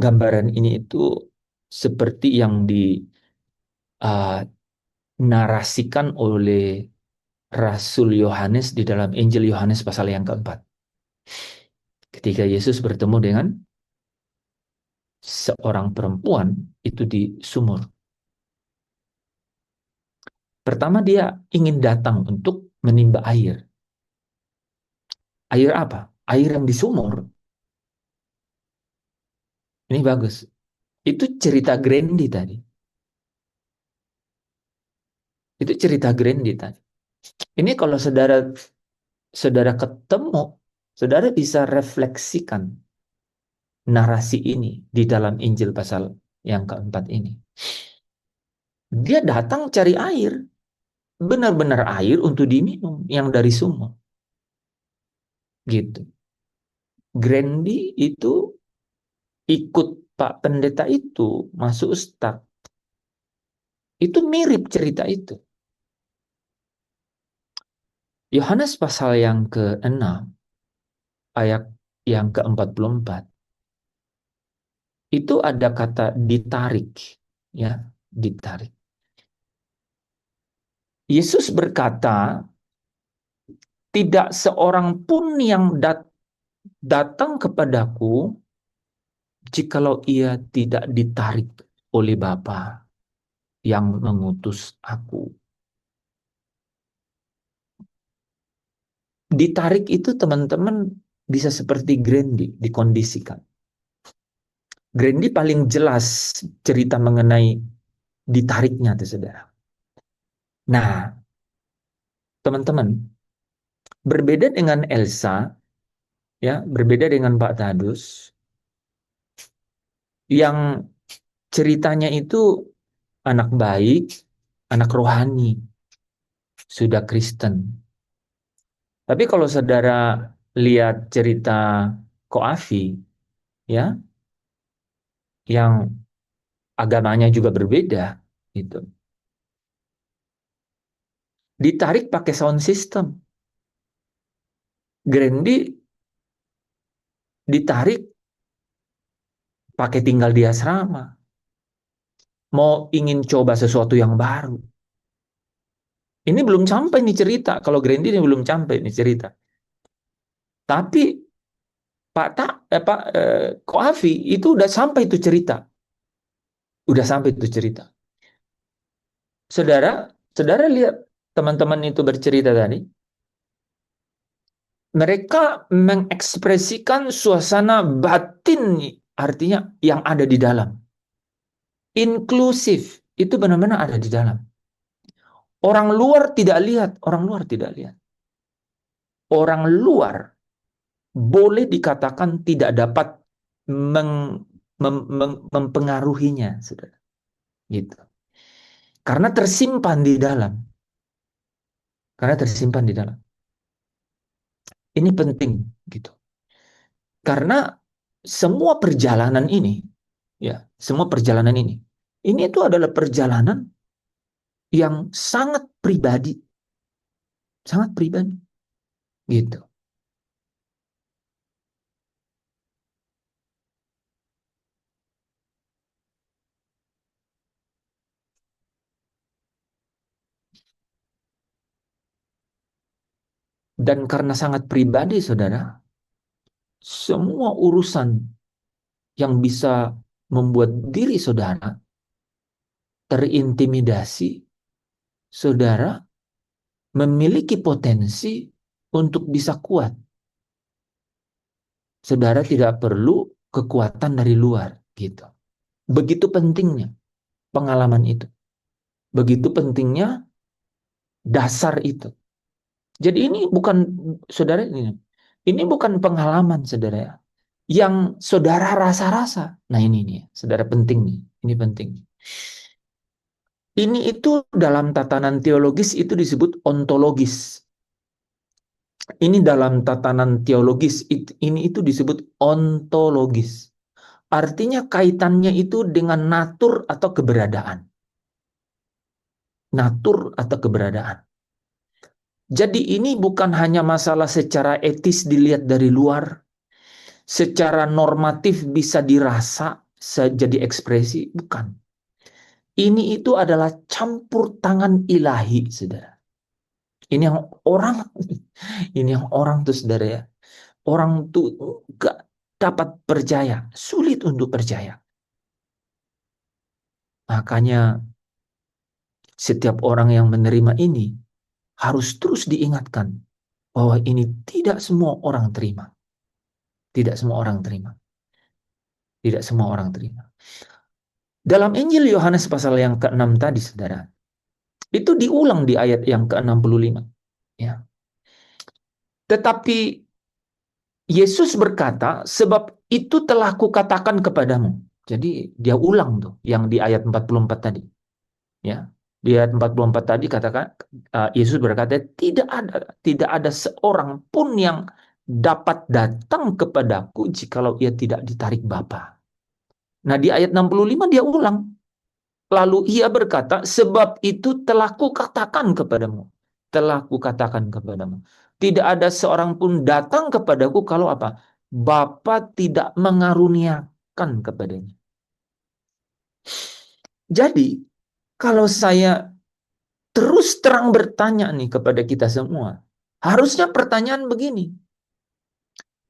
Gambaran ini itu seperti yang dinarasikan oleh Rasul Yohanes di dalam Injil Yohanes pasal yang keempat. Ketika Yesus bertemu dengan seorang perempuan itu di sumur. Pertama dia ingin datang untuk menimba air. Air apa? Air yang di sumur. Ini bagus. Itu cerita Grandy tadi. Itu cerita Grandy tadi. Ini kalau saudara ketemu, saudara bisa refleksikan narasi ini di dalam Injil pasal yang keempat ini. Dia datang cari air. Benar-benar air untuk diminum yang dari sumur. Gitu. Grandy itu ikut Pak Pendeta itu masuk ustaz. Itu mirip cerita itu. Yohanes pasal yang ke-6 ayat yang ke-44 itu ada kata ditarik, ya, ditarik. Yesus berkata, tidak seorang pun yang datang kepadaku jikalau ia tidak ditarik oleh Bapa yang mengutus aku. Ditarik itu teman-teman bisa seperti Grandy dikondisikan. Grandy paling jelas cerita mengenai ditariknya tuh saudara. Nah, teman-teman, berbeda dengan Elsa, ya, berbeda dengan Pak Tadus yang ceritanya itu anak baik, anak rohani, sudah Kristen. Tapi kalau saudara lihat cerita Koafi, ya, yang agamanya juga berbeda, gitu. Ditarik pakai sound system. Grandy ditarik pakai tinggal di asrama. Mau ingin coba sesuatu yang baru. Ini belum sampai nih cerita. Kalau Grandy ini belum sampai nih cerita. Tapi Koafi itu udah sampai itu cerita. Udah sampai itu cerita. Saudara lihat teman-teman itu bercerita tadi. Mereka mengekspresikan suasana batin, artinya yang ada di dalam. Inklusif, itu benar-benar ada di dalam. Orang luar tidak lihat, orang luar tidak lihat. Orang luar boleh dikatakan tidak dapat mempengaruhinya, saudara. Gitu. Karena tersimpan di dalam. Karena tersimpan di dalam. Ini penting, gitu. Karena semua perjalanan ini, ya, semua perjalanan ini itu adalah perjalanan yang sangat pribadi, gitu. Dan karena sangat pribadi, saudara, semua urusan yang bisa membuat diri saudara terintimidasi, saudara memiliki potensi untuk bisa kuat. Saudara tidak perlu kekuatan dari luar, gitu. Begitu pentingnya pengalaman itu. Begitu pentingnya dasar itu. Jadi ini bukan, saudara, ini bukan pengalaman, saudara, yang saudara rasa-rasa. Nah ini nih, saudara, penting nih. Ini penting. Ini itu dalam tatanan teologis itu disebut ontologis. Ini dalam tatanan teologis ini itu disebut ontologis. Artinya kaitannya itu dengan natur atau keberadaan. Natur atau keberadaan. Jadi ini bukan hanya masalah secara etis dilihat dari luar, secara normatif bisa dirasa jadi ekspresi, bukan. Ini itu adalah campur tangan ilahi, saudara. Ini yang orang tuh, saudara, ya. Orang tuh gak dapat percaya, sulit untuk percaya. Makanya setiap orang yang menerima ini harus terus diingatkan bahwa ini tidak semua orang terima. Tidak semua orang terima. Tidak semua orang terima. Dalam Injil Yohanes pasal yang ke-6 tadi, saudara, itu diulang di ayat yang ke-65. Ya. Tetapi Yesus berkata, sebab itu telah kukatakan kepadamu. Jadi dia ulang tuh yang di ayat 44 tadi. Ya. Di ayat 44 tadi katakan Yesus berkata, tidak ada seorang pun yang dapat datang kepadaku jikalau ia tidak ditarik Bapa. Nah, di ayat 65 dia ulang. Lalu ia berkata, sebab itu telah kukatakan kepadamu. Telah kukatakan kepadamu. Tidak ada seorang pun datang kepadaku kalau apa? Bapa tidak mengaruniakan kepadanya. Jadi, kalau saya terus terang bertanya nih kepada kita semua, harusnya pertanyaan begini.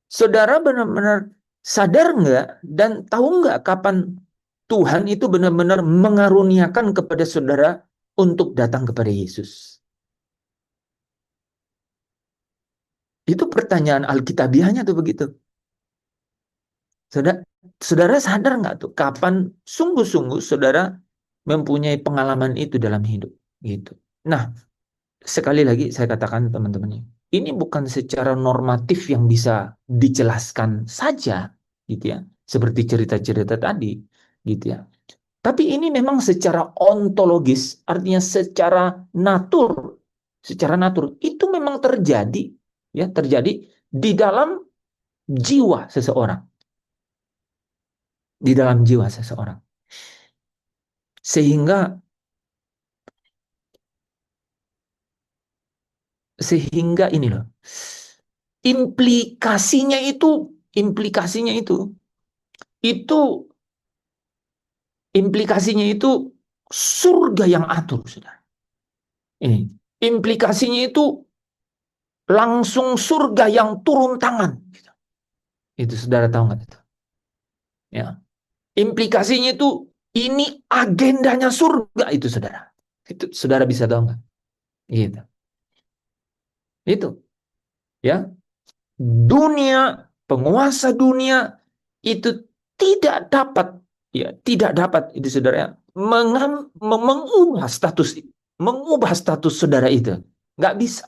Saudara benar-benar sadar nggak dan tahu nggak kapan Tuhan itu benar-benar mengaruniakan kepada saudara untuk datang kepada Yesus? Itu pertanyaan Alkitabiahnya tuh begitu. Saudara sadar nggak tuh kapan sungguh-sungguh saudara mempunyai pengalaman itu dalam hidup gitu. Nah, sekali lagi saya katakan teman-teman, ini bukan secara normatif yang bisa dijelaskan saja, gitu ya, seperti cerita-cerita tadi, gitu ya. Tapi ini memang secara ontologis, artinya secara natur itu memang terjadi, ya, terjadi di dalam jiwa seseorang, di dalam jiwa seseorang. Sehingga ini loh, implikasinya itu surga yang atur, saudara. Ini implikasinya itu langsung surga yang turun tangan. Itu saudara tahu nggak itu? Ya, implikasinya itu ini agendanya surga itu, saudara. Itu saudara bisa tahu nggak? Gitu. Itu, ya. Dunia, penguasa dunia itu tidak dapat itu, saudara, ya, mengubah status saudara itu. Nggak bisa,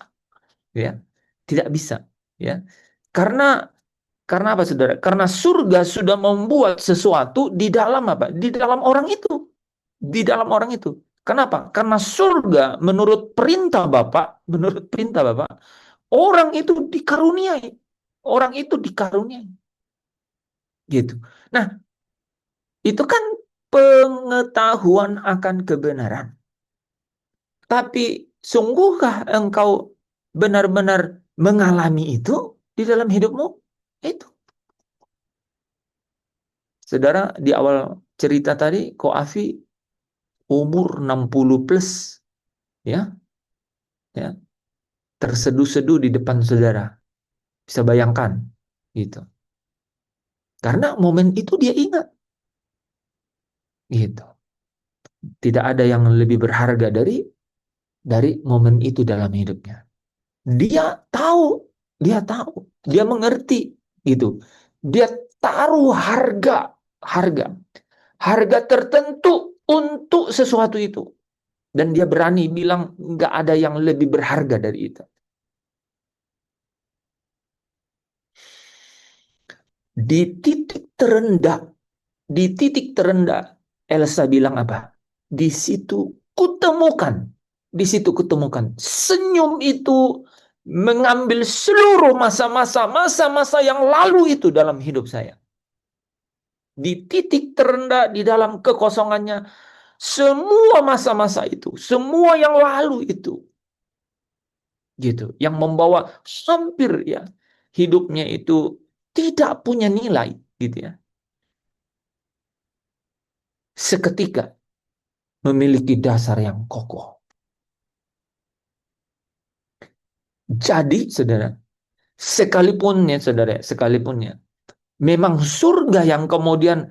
ya. Tidak bisa, ya. Karena apa, saudara? Karena surga sudah membuat sesuatu di dalam apa? Di dalam orang itu. Di dalam orang itu. Kenapa? Karena surga menurut perintah Bapa, orang itu dikaruniai. Orang itu dikaruniai. Gitu. Nah, itu kan pengetahuan akan kebenaran. Tapi sungguhkah engkau benar-benar mengalami itu di dalam hidupmu? Itu. Saudara, di awal cerita tadi, Ko Afi umur 60 plus, ya, terseduh-seduh di depan saudara. Bisa bayangkan, gitu. Karena momen itu dia ingat, gitu. Tidak ada yang lebih berharga dari momen itu dalam hidupnya. Dia tahu, dia mengerti, gitu. Dia taruh harga tertentu untuk sesuatu itu. Dan dia berani bilang nggak ada yang lebih berharga dari itu. Di titik terendah, Elsa bilang apa? Di situ kutemukan senyum itu mengambil seluruh masa-masa yang lalu itu dalam hidup saya. Di titik terendah, di dalam kekosongannya, semua masa-masa itu, semua yang lalu itu, gitu, yang membawa hampir, ya, hidupnya itu tidak punya nilai, gitu, ya, seketika memiliki dasar yang kokoh. Jadi, saudara, sekalipun ya, memang surga yang kemudian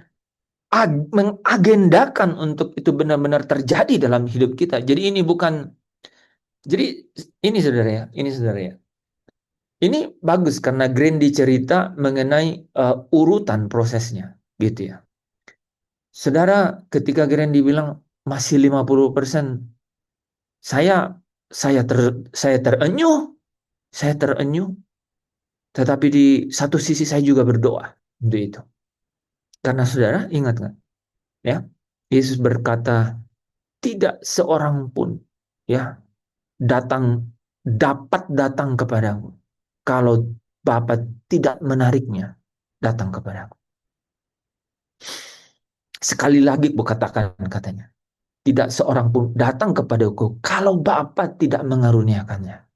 mengagendakan untuk itu benar-benar terjadi dalam hidup kita. Jadi ini saudara ya, ini bagus karena Grandi cerita mengenai urutan prosesnya, gitu ya. Saudara, ketika Grandi bilang masih 50%, saya terenyuh, tetapi di satu sisi saya juga berdoa untuk itu. Karena saudara ingat nggak? Ya, Yesus berkata, tidak seorang pun, ya, dapat datang kepadaku kalau Bapa tidak menariknya datang kepadaku. Sekali lagi katakan, katanya, tidak seorang pun datang kepadaku kalau Bapa tidak mengaruniakannya.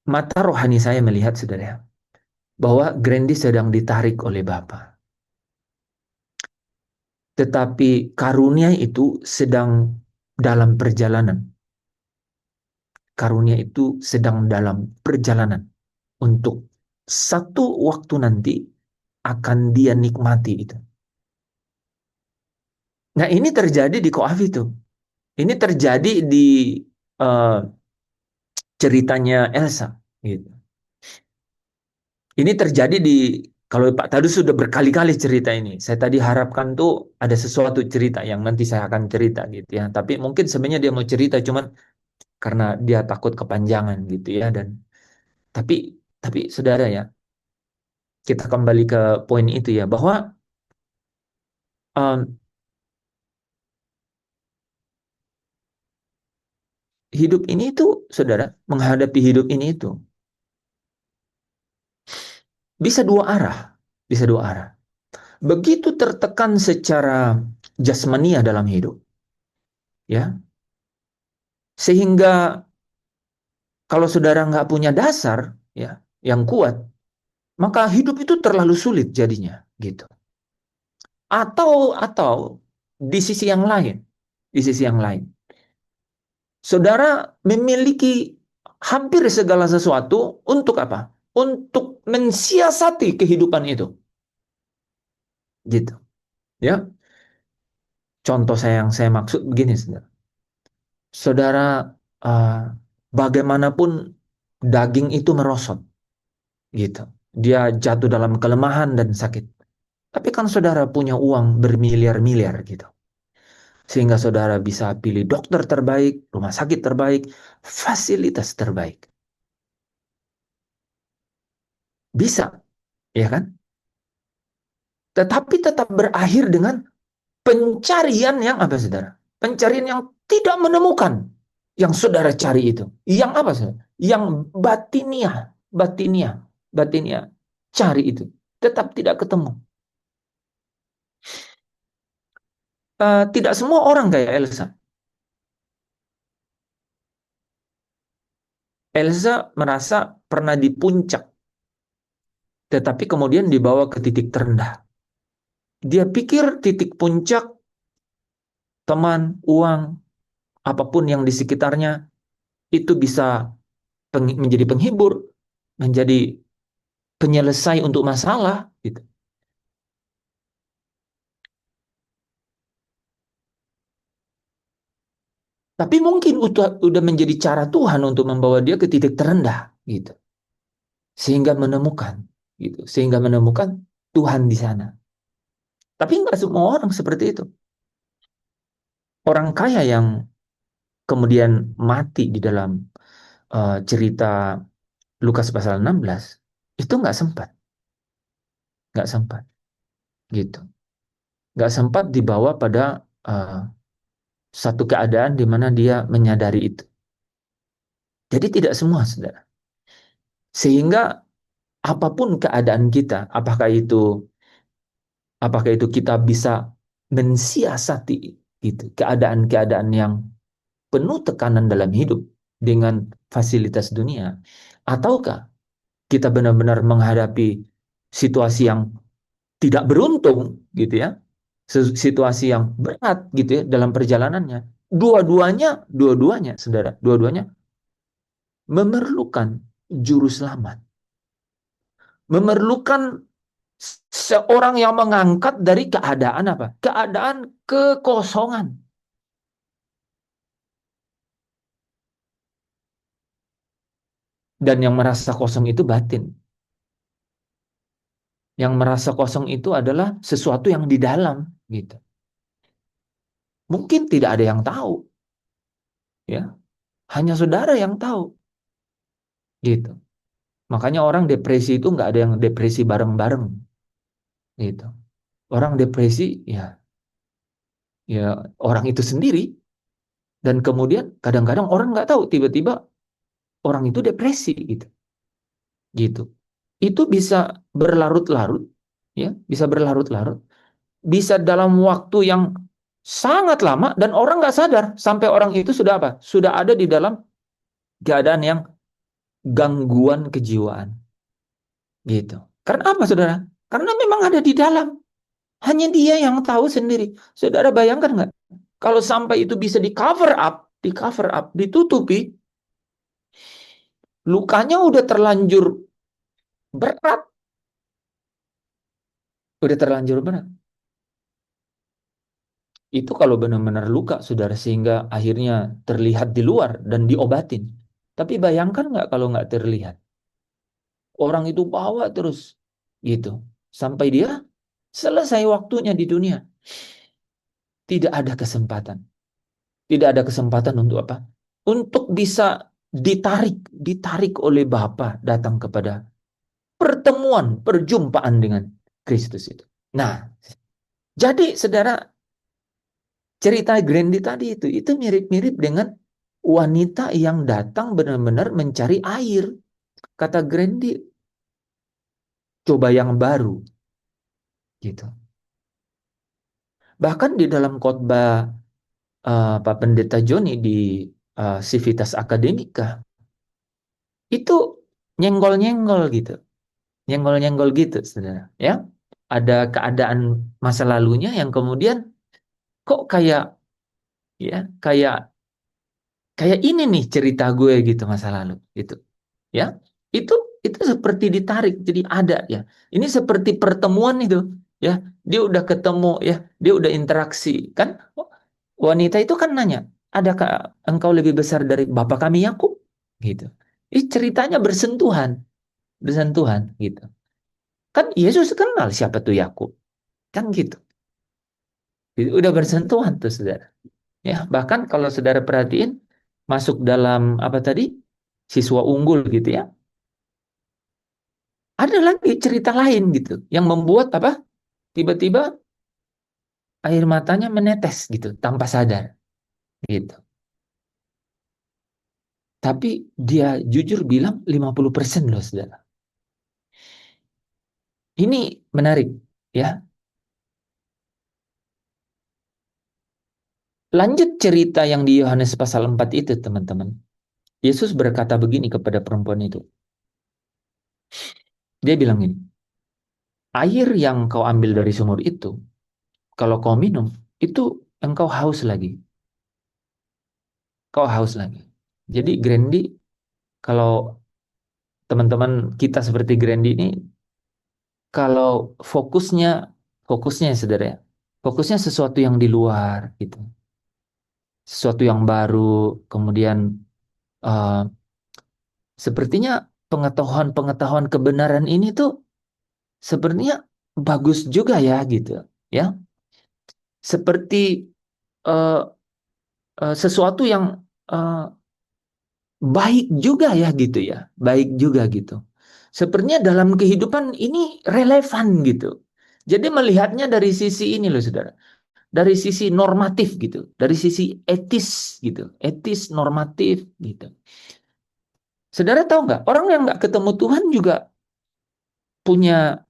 Mata rohani saya melihat, saudara, bahwa Grandi sedang ditarik oleh Bapa. Tetapi karunia itu sedang dalam perjalanan. Karunia itu sedang dalam perjalanan. Untuk satu waktu nanti akan dia nikmati itu. Nah, ini terjadi di Ko Afi itu. Ini terjadi di ceritanya Elsa. Gitu. Ini terjadi di Kalau Pak Tadu sudah berkali-kali cerita ini, saya tadi harapkan tuh ada sesuatu cerita yang nanti saya akan cerita gitu ya. Tapi mungkin sebenarnya dia mau cerita, cuman karena dia takut kepanjangan gitu ya. Dan tapi saudara ya, kita kembali ke poin itu ya, bahwa um, hidup ini itu, saudara, menghadapi hidup ini itu bisa dua arah, bisa dua arah. Begitu tertekan secara jasmania dalam hidup, ya, sehingga kalau saudara nggak punya dasar, ya, yang kuat, maka hidup itu terlalu sulit jadinya, gitu. Atau di sisi yang lain, di sisi yang lain, saudara memiliki hampir segala sesuatu untuk apa? Untuk mensiasati kehidupan itu, gitu. Ya, contoh yang saya maksud begini, saudara. Saudara, uh, bagaimanapun daging itu merosot, gitu. Dia jatuh dalam kelemahan dan sakit. Tapi kan saudara punya uang bermiliar-miliar, gitu. Sehingga saudara bisa pilih dokter terbaik, rumah sakit terbaik, fasilitas terbaik. Bisa, ya kan? Tetapi tetap berakhir dengan pencarian yang apa, saudara? Pencarian yang tidak menemukan yang saudara cari itu. Yang apa, saudara? Yang batiniah, batiniah, batiniah. Cari itu. Tetap tidak ketemu. Tidak semua orang kayak Elsa. Elsa merasa pernah di puncak, tetapi kemudian dibawa ke titik terendah. Dia pikir titik puncak, teman, uang, apapun yang di sekitarnya, itu bisa menjadi penghibur, menjadi penyelesai untuk masalah, gitu. Tapi mungkin udah menjadi cara Tuhan untuk membawa dia ke titik terendah, gitu. Sehingga menemukan, gitu. Sehingga menemukan Tuhan di sana. Tapi nggak semua orang seperti itu. Orang kaya yang kemudian mati di dalam cerita Lukas pasal 16, itu nggak sempat. Nggak sempat. Gitu. Nggak sempat dibawa pada satu keadaan di mana dia menyadari itu. Jadi tidak semua, saudara. Sehingga apapun keadaan kita, apakah itu kita bisa mensiasati gitu, keadaan-keadaan yang penuh tekanan dalam hidup dengan fasilitas dunia, ataukah kita benar-benar menghadapi situasi yang tidak beruntung, gitu ya, situasi yang berat gitu ya dalam perjalanannya. Dua-duanya, saudara, dua-duanya memerlukan juru selamat, memerlukan seorang yang mengangkat dari keadaan apa? Keadaan kekosongan. Dan yang merasa kosong itu batin. Yang merasa kosong itu adalah sesuatu yang di dalam, gitu. Mungkin tidak ada yang tahu, ya. Hanya saudara yang tahu, gitu. Makanya orang depresi itu nggak ada yang depresi bareng-bareng, gitu. Orang depresi, ya orang itu sendiri. Dan kemudian kadang-kadang orang nggak tahu, tiba-tiba orang itu depresi, gitu. Gitu. Itu bisa berlarut-larut, ya, bisa berlarut-larut, bisa dalam waktu yang sangat lama dan orang nggak sadar sampai orang itu sudah apa? Sudah ada di dalam keadaan yang gangguan kejiwaan, gitu. Karena apa, saudara? Karena memang ada di dalam. Hanya dia yang tahu sendiri. Saudara bayangkan nggak? Kalau sampai itu bisa di cover up, ditutupi, lukanya udah terlanjur berat. Udah terlanjur berat. Itu kalau benar-benar luka, saudara, sehingga akhirnya terlihat di luar dan diobatin. Tapi bayangkan nggak kalau nggak terlihat? Orang itu bawa terus, gitu. sampai dia selesai waktunya di dunia. Tidak ada kesempatan. Tidak ada kesempatan untuk apa? Untuk bisa ditarik oleh Bapa datang kepada pertemuan, perjumpaan dengan Kristus itu. Nah, jadi saudara, cerita Grandi tadi itu mirip-mirip dengan wanita yang datang benar-benar mencari air. Kata Grandi, coba yang baru, gitu. Bahkan di dalam khotbah Pak Pendeta Joni di Civitas Academica itu nyenggol-nyenggol gitu, nyenggol-nyenggol gitu, saudara. Ya, ada keadaan masa lalunya yang kemudian kok kayak ya kayak ini nih cerita gue gitu masa lalu gitu. Ya, itu itu seperti ditarik jadi ada ya. Ini seperti pertemuan itu ya. Dia udah ketemu ya, dia udah interaksi kan. Wanita itu kan nanya, adakah engkau lebih besar dari Bapa kami Yakub? Gitu. Ceritanya bersentuhan, bersentuhan gitu. Kan Yesus kenal siapa tuh Yakub, kan gitu. Udah bersentuhan tuh saudara. Ya, bahkan kalau saudara perhatiin masuk dalam apa tadi siswa unggul gitu ya. Ada lagi cerita lain gitu yang membuat apa? Tiba-tiba air matanya menetes gitu tanpa sadar gitu. Tapi dia jujur bilang 50% loh saudara. Ini menarik ya. Lanjut cerita yang di Yohanes pasal 4 itu teman-teman. Yesus berkata begini kepada perempuan itu. Dia bilang ini, air yang kau ambil dari sumur itu, kalau kau minum, itu engkau haus lagi. Kau haus lagi. Jadi Grandi, kalau teman-teman kita seperti Grandi ini, kalau fokusnya ya saudara ya, fokusnya sesuatu yang di luar gitu. Sesuatu yang baru, kemudian uh, sepertinya pengetahuan kebenaran ini tuh sepertinya bagus juga ya gitu ya. Seperti uh, sesuatu yang uh, baik juga ya gitu ya, baik juga gitu. Sepertinya dalam kehidupan ini relevan gitu. Jadi melihatnya dari sisi ini loh saudara, dari sisi normatif gitu, dari sisi etis gitu, etis normatif gitu. Saudara tahu nggak, orang yang nggak ketemu Tuhan juga punya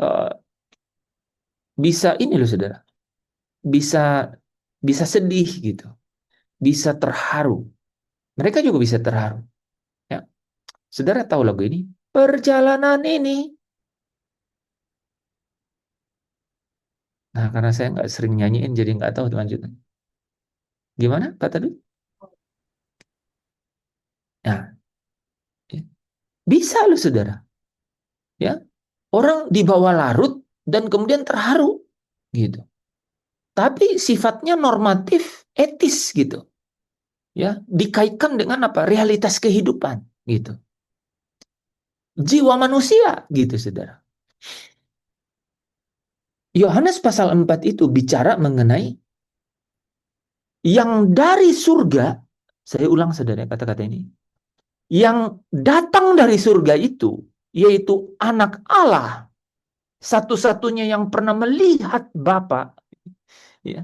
uh, bisa ini loh saudara, bisa bisa sedih gitu, bisa terharu. Mereka juga bisa terharu. Ya, saudara tahu lagu ini? Perjalanan ini. Nah, karena saya nggak sering nyanyiin, jadi nggak tahu lanjutan. Gimana, Pak tadi? Nah, ya. Bisa loh, saudara. Ya, orang dibawa larut dan kemudian terharu, gitu. Tapi sifatnya normatif, etis, gitu. Ya, dikaitkan dengan apa? Realitas kehidupan, gitu. Jiwa manusia, gitu, saudara. Yohanes pasal 4 itu bicara mengenai yang dari surga, saya ulang saudara kata-kata ini, yang datang dari surga itu, yaitu anak Allah, satu-satunya yang pernah melihat Bapa, ya.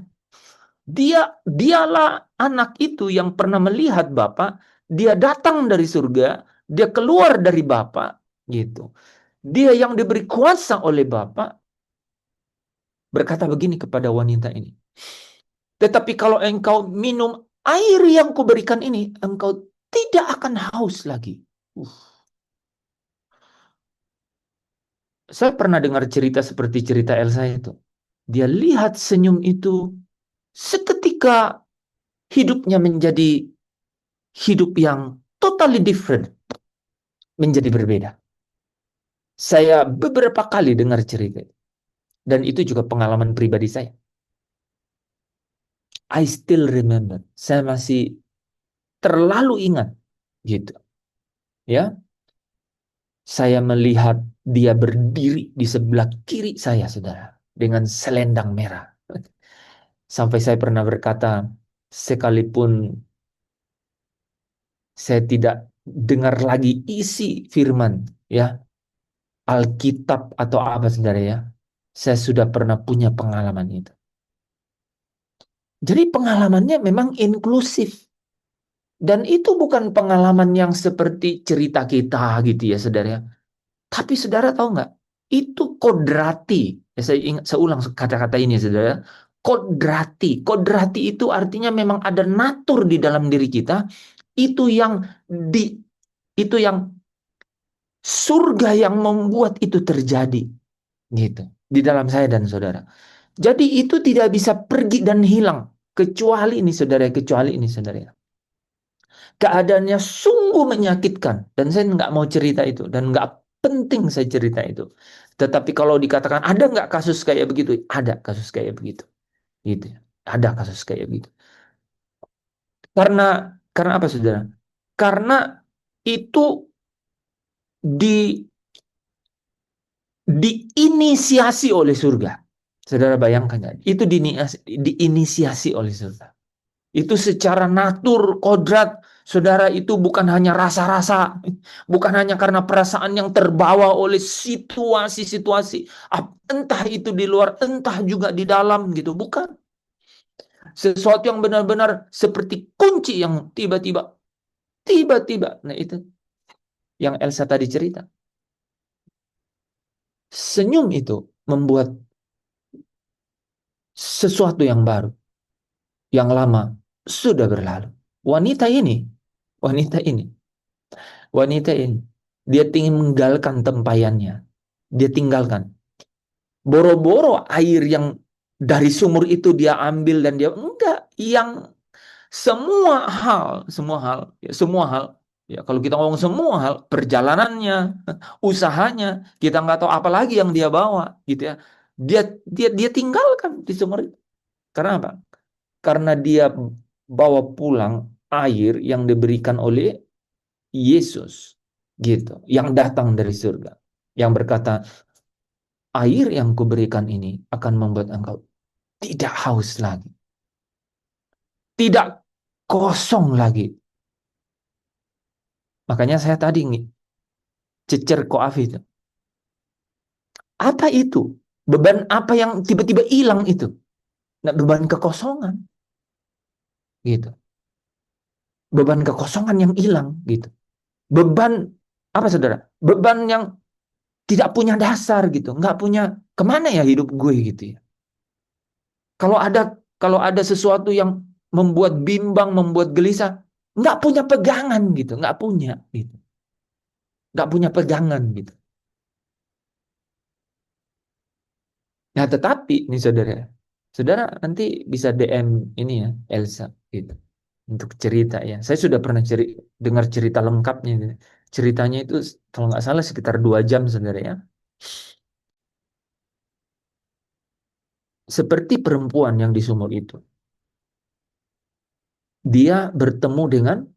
Dialah anak itu yang pernah melihat Bapa, dia datang dari surga, dia keluar dari Bapa, gitu. Dia yang diberi kuasa oleh Bapa berkata begini kepada wanita ini. Tetapi kalau engkau minum air yang kuberikan ini, engkau tidak akan haus lagi. Saya pernah dengar cerita seperti cerita Elsa itu. Dia lihat senyum itu, seketika hidupnya menjadi hidup yang totally different. Menjadi berbeda. Saya beberapa kali dengar cerita itu. Dan itu juga pengalaman pribadi saya. I still remember. Saya masih terlalu ingat. Gitu. Ya. Saya melihat dia berdiri di sebelah kiri saya, saudara, dengan selendang merah. Sampai saya pernah berkata, sekalipun saya tidak dengar lagi isi firman, ya, Alkitab atau apa, saudara, ya, saya sudah pernah punya pengalaman itu. Jadi pengalamannya memang inklusif. Dan itu bukan pengalaman yang seperti cerita kita gitu ya, saudara. Tapi saudara tahu nggak? Itu kodrati. Ya, saya ulang kata-kata ini, saudara. Kodrati. Kodrati itu artinya memang ada natur di dalam diri kita. Itu yang surga yang membuat itu terjadi. Gitu. Di dalam saya dan saudara. Jadi itu tidak bisa pergi dan hilang. Kecuali ini, saudara. Keadaannya sungguh menyakitkan. Dan saya nggak mau cerita itu. Dan nggak penting saya cerita itu. Tetapi kalau dikatakan ada nggak kasus kayak begitu? Ada kasus kayak begitu. Gitu. Ada kasus kayak begitu. Karena apa, saudara? Karena itu diinisiasi oleh surga. Saudara bayangkan, itu diinisiasi oleh surga. Itu secara natur, kodrat, saudara, itu bukan hanya rasa-rasa, bukan hanya karena perasaan yang terbawa oleh situasi-situasi, entah itu di luar, entah juga di dalam, gitu, bukan. Sesuatu yang benar-benar seperti kunci yang tiba-tiba, nah itu yang Elsa tadi cerita. Senyum itu membuat sesuatu yang baru, yang lama sudah berlalu. Wanita ini, dia tinggalkan tempayannya. Dia tinggalkan. Boro-boro air yang dari sumur itu dia ambil dan dia enggak. Yang semua hal, ya kalau kita ngomong semua hal, perjalanannya, usahanya, kita nggak tahu apa lagi yang dia bawa, gitu ya. Dia tinggalkan di sumur itu. Karena apa? Karena dia bawa pulang air yang diberikan oleh Yesus, gitu, yang datang dari surga, yang berkata, air yang kuberikan ini akan membuat engkau tidak haus lagi, tidak kosong lagi. Makanya saya tadi cecer koaf itu. Apa itu? Beban apa yang tiba-tiba hilang itu? Nah, beban kekosongan, gitu. Beban kekosongan yang hilang, gitu. Beban apa, saudara? Beban yang tidak punya dasar, gitu. Nggak punya, kemana ya hidup gue, gitu ya. Kalau ada sesuatu yang membuat bimbang, membuat gelisah, nggak punya pegangan, gitu. Nggak punya, gitu. Nggak punya pegangan, gitu. Nah, tetapi nih, saudara nanti bisa DM ini ya, Elsa, gitu, untuk cerita ya. Saya sudah pernah dengar cerita lengkapnya, gitu. Ceritanya itu kalau nggak salah sekitar 2 jam, saudara ya. Seperti perempuan yang di sumur itu, dia bertemu dengan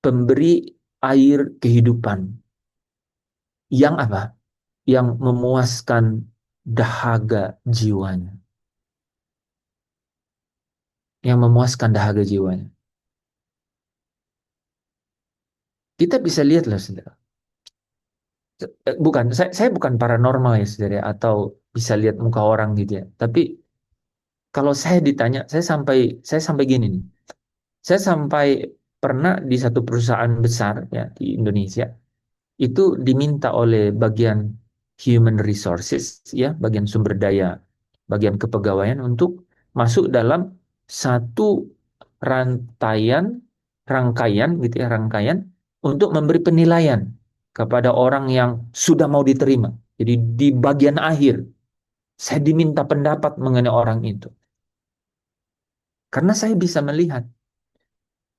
pemberi air kehidupan yang apa? Yang memuaskan dahaga jiwanya. Yang memuaskan dahaga jiwanya. Kita bisa lihat loh, saudara. Bukan, saya bukan paranormal ya, saudara, atau bisa lihat muka orang gitu ya. Tapi kalau saya ditanya, saya sampai gini nih. Saya sampai pernah di satu perusahaan besar ya di Indonesia, itu diminta oleh bagian human resources ya, bagian sumber daya, bagian kepegawaian untuk masuk dalam satu rangkaian gitu ya, rangkaian untuk memberi penilaian kepada orang yang sudah mau diterima. Jadi di bagian akhir saya diminta pendapat mengenai orang itu. Karena saya bisa melihat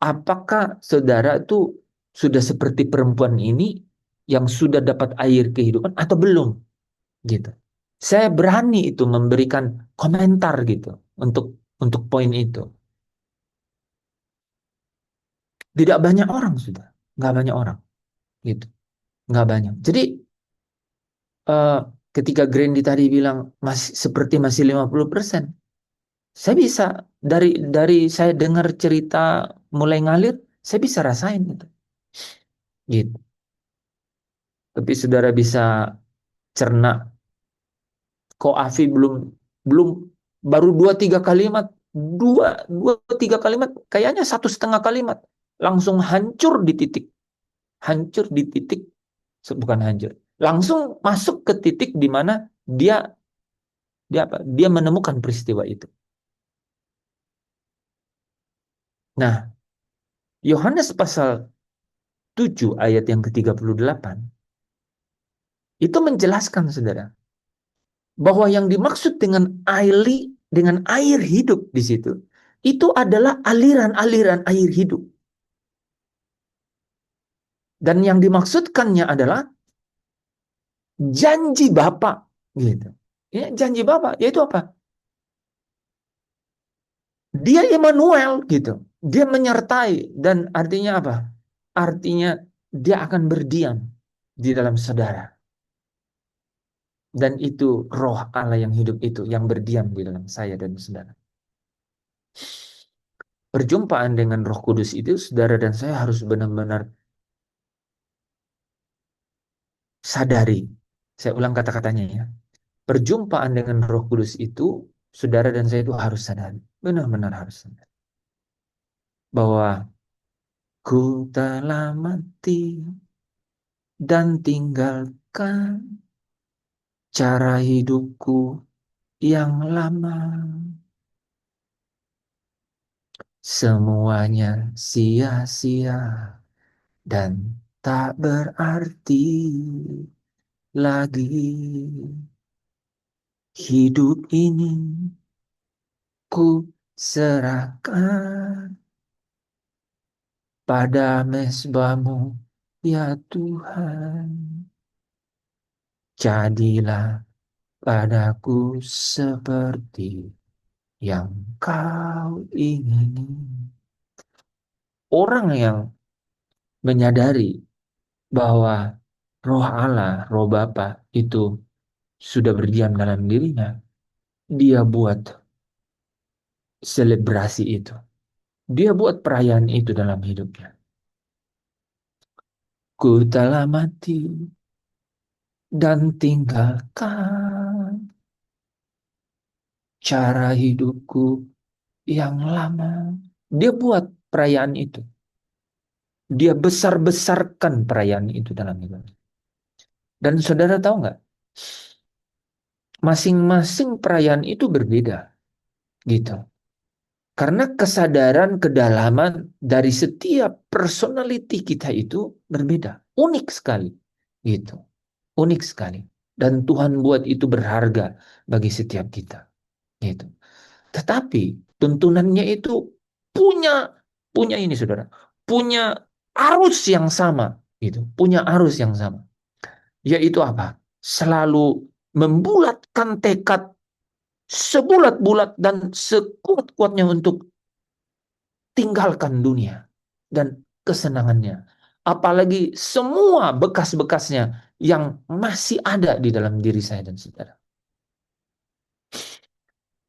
apakah saudara itu sudah seperti perempuan ini yang sudah dapat air kehidupan atau belum, gitu. Saya berani itu memberikan komentar gitu untuk poin itu. Tidak banyak orang sudah. nggak banyak orang, gitu, nggak banyak. Jadi eh, ketika Grandy tadi bilang masih seperti masih 50%, saya bisa dari saya dengar cerita mulai ngalir, saya bisa rasain gitu. Gitu. Tapi saudara bisa cerna, kok Afi belum belum baru 2-3 kalimat, dua tiga kalimat, kayaknya 1,5 kalimat langsung hancur di titik, bukan hancur, langsung masuk ke titik di mana dia dia menemukan peristiwa itu. Nah, Yohanes pasal 7 ayat yang ke-38 itu menjelaskan, saudara, bahwa yang dimaksud dengan air hidup di situ itu adalah aliran-aliran air hidup. Dan yang dimaksudkannya adalah janji Bapa, gitu. Ya, janji Bapa yaitu apa? Dia Immanuel, gitu. Dia menyertai, dan artinya apa? Artinya dia akan berdiam di dalam saudara. Dan itu roh Allah yang hidup itu yang berdiam di dalam saya dan saudara. Perjumpaan dengan Roh Kudus itu, saudara dan saya harus benar-benar sadari. Saya ulang kata-katanya ya. Perjumpaan dengan Roh Kudus itu, saudara dan saya itu harus sadari. Benar-benar harus sadari. Bahwa ku telah mati dan tinggalkan cara hidupku yang lama. Semuanya sia-sia dan tak berarti lagi. Hidup ini ku serahkan pada mezbamu, ya Tuhan. Jadilah padaku seperti yang kau ingini. Orang yang menyadari bahwa roh Allah, roh Bapa itu sudah berdiam dalam dirinya, dia buat selebrasi itu. Dia buat perayaan itu dalam hidupnya. Ku telah mati dan tinggalkan cara hidupku yang lama. Dia buat perayaan itu. Dia besar-besarkan perayaan itu dalam hidupnya. Dan saudara tahu nggak? Masing-masing perayaan itu berbeda. Gitu. Karena kesadaran kedalaman dari setiap personality kita itu berbeda. Unik sekali. Gitu. Unik sekali. Dan Tuhan buat itu berharga bagi setiap kita. Gitu. Tetapi tuntunannya itu punya ini, saudara, punya arus yang sama, gitu, punya arus yang sama, yaitu apa? Selalu membulatkan tekad sebulat-bulat dan sekuat-kuatnya untuk tinggalkan dunia dan kesenangannya, apalagi semua bekas-bekasnya yang masih ada di dalam diri saya dan saudara.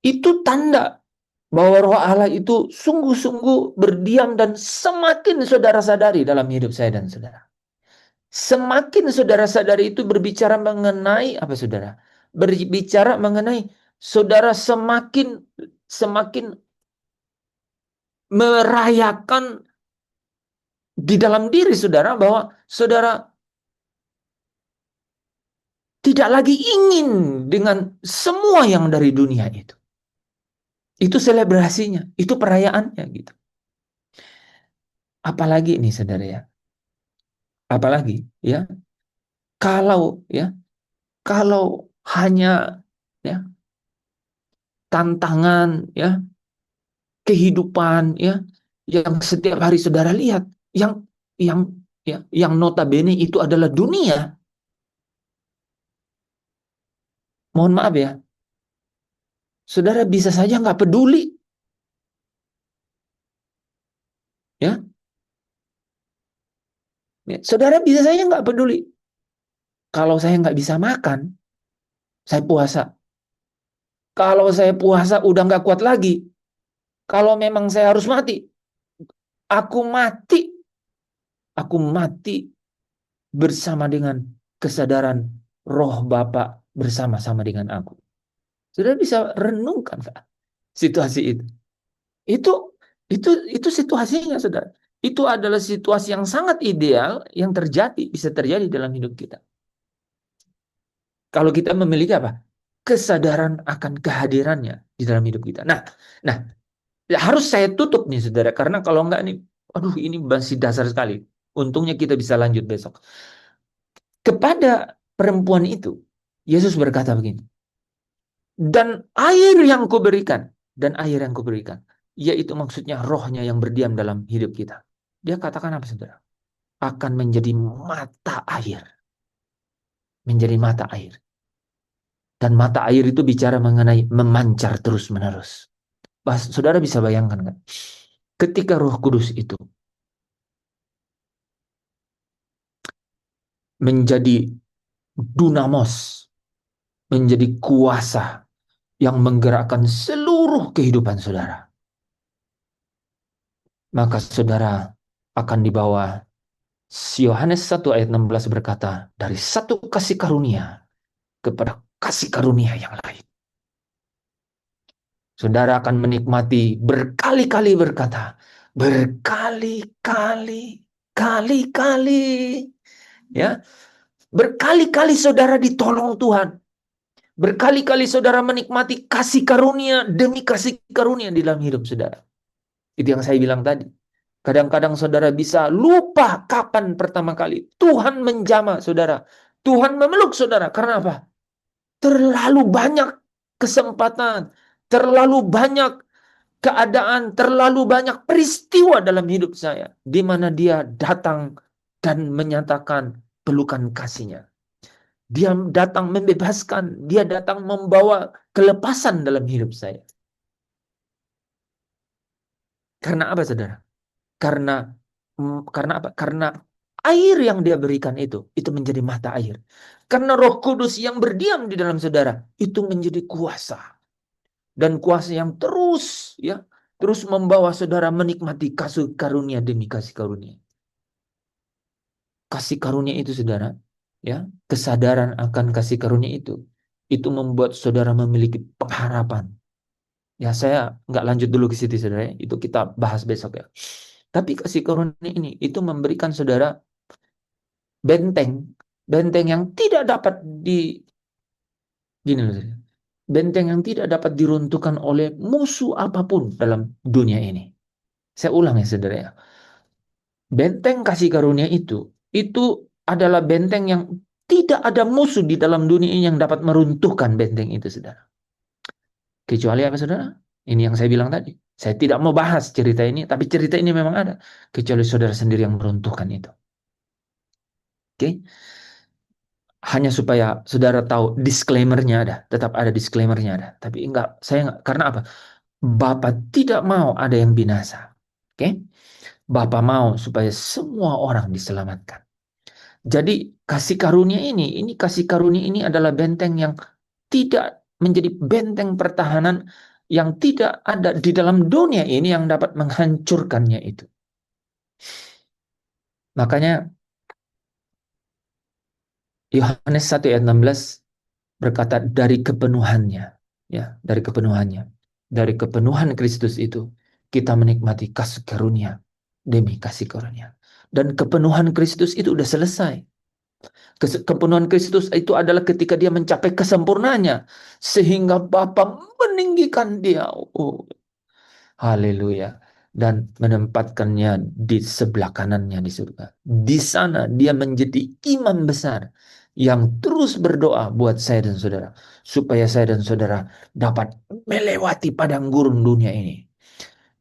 Itu tanda bahwa roh Allah itu sungguh-sungguh berdiam dan semakin saudara sadari dalam hidup saya dan saudara. Semakin saudara sadari itu berbicara mengenai apa, saudara? Berbicara mengenai saudara semakin merayakan di dalam diri saudara bahwa saudara tidak lagi ingin dengan semua yang dari dunia itu. Itu selebrasinya, itu perayaannya gitu. Apalagi nih saudara ya. Apalagi ya, kalau hanya ya tantangan ya kehidupan ya yang setiap hari saudara lihat, yang yang notabene itu adalah dunia. Mohon maaf ya, saudara bisa saja nggak peduli ya. Ya, saudara bisa saya nggak peduli. Kalau saya nggak bisa makan, saya puasa. Kalau saya puasa udah nggak kuat lagi. Kalau memang saya harus mati, aku mati. Aku mati bersama dengan kesadaran roh Bapa bersama-sama dengan aku. Sudah bisa renungkan Kak, situasi itu. Itu situasinya, saudara. Itu adalah situasi yang sangat ideal yang bisa terjadi dalam hidup kita. Kalau kita memiliki apa? Kesadaran akan kehadirannya di dalam hidup kita. Nah, harus saya tutup nih, saudara, karena kalau enggak nih, aduh ini masih dasar sekali. Untungnya kita bisa lanjut besok. Kepada perempuan itu, Yesus berkata begini, dan air yang kuberikan, yaitu maksudnya rohnya yang berdiam dalam hidup kita. Dia katakan apa, saudara? Akan menjadi mata air. Menjadi mata air. Dan mata air itu bicara mengenai memancar terus-menerus. Saudara bisa bayangkan kan? Ketika Roh Kudus itu menjadi dunamos, menjadi kuasa yang menggerakkan seluruh kehidupan saudara, maka saudara akan dibawa. Yohanes 1 ayat 16 berkata, dari satu kasih karunia kepada kasih karunia yang lain. Saudara akan menikmati berkali-kali berkata, berkali-kali, ya, berkali-kali saudara ditolong Tuhan. Berkali-kali saudara menikmati kasih karunia demi kasih karunia di dalam hidup saudara. Itu yang saya bilang tadi. Kadang-kadang saudara bisa lupa kapan pertama kali Tuhan menjamah saudara. Tuhan memeluk saudara. Karena apa? Terlalu banyak kesempatan, terlalu banyak keadaan, terlalu banyak peristiwa dalam hidup saya di mana dia datang dan menyatakan pelukan kasih-Nya. Dia datang membebaskan, dia datang membawa kelepasan dalam hidup saya. Karena apa, saudara? Karena apa? Karena air yang dia berikan itu menjadi mata air. Karena Roh Kudus yang berdiam di dalam saudara itu menjadi kuasa. Dan kuasa yang terus membawa saudara menikmati kasih karunia demi kasih karunia. Kasih karunia itu, saudara, ya, kesadaran akan kasih karunia itu membuat saudara memiliki pengharapan. Ya, saya nggak lanjut dulu ke situ, saudara. Itu kita bahas besok ya. Tapi kasih karunia ini itu memberikan saudara benteng yang tidak dapat benteng yang tidak dapat diruntuhkan oleh musuh apapun dalam dunia ini. Saya ulang ya, saudara ya. Benteng kasih karunia itu adalah benteng yang tidak ada musuh di dalam dunia ini yang dapat meruntuhkan benteng itu, saudara. Kecuali apa, saudara? Ini yang saya bilang tadi. Saya tidak mau bahas cerita ini, tapi cerita ini memang ada. Kecuali saudara sendiri yang meruntuhkan itu. Oke? Hanya supaya saudara tahu disclaimer-nya ada. Tetap ada disclaimer-nya ada. Tapi karena apa? Bapak tidak mau ada yang binasa. Oke? Bapak mau supaya semua orang diselamatkan. Jadi kasih karunia ini adalah benteng yang tidak menjadi benteng pertahanan yang tidak ada di dalam dunia ini yang dapat menghancurkannya itu. Makanya Yohanes 1 ayat 16 berkata dari kepenuhannya, ya, dari kepenuhan Kristus itu kita menikmati kasih karunia demi kasih karunia. Dan kepenuhan Kristus itu udah selesai. Kepenuhan Kristus itu adalah ketika dia mencapai kesempurnaannya sehingga Bapa meninggikan dia. Oh, haleluya. Dan menempatkannya di sebelah kanannya di surga. Di sana dia menjadi imam besar yang terus berdoa buat saya dan saudara supaya saya dan saudara dapat melewati padang gurun dunia ini.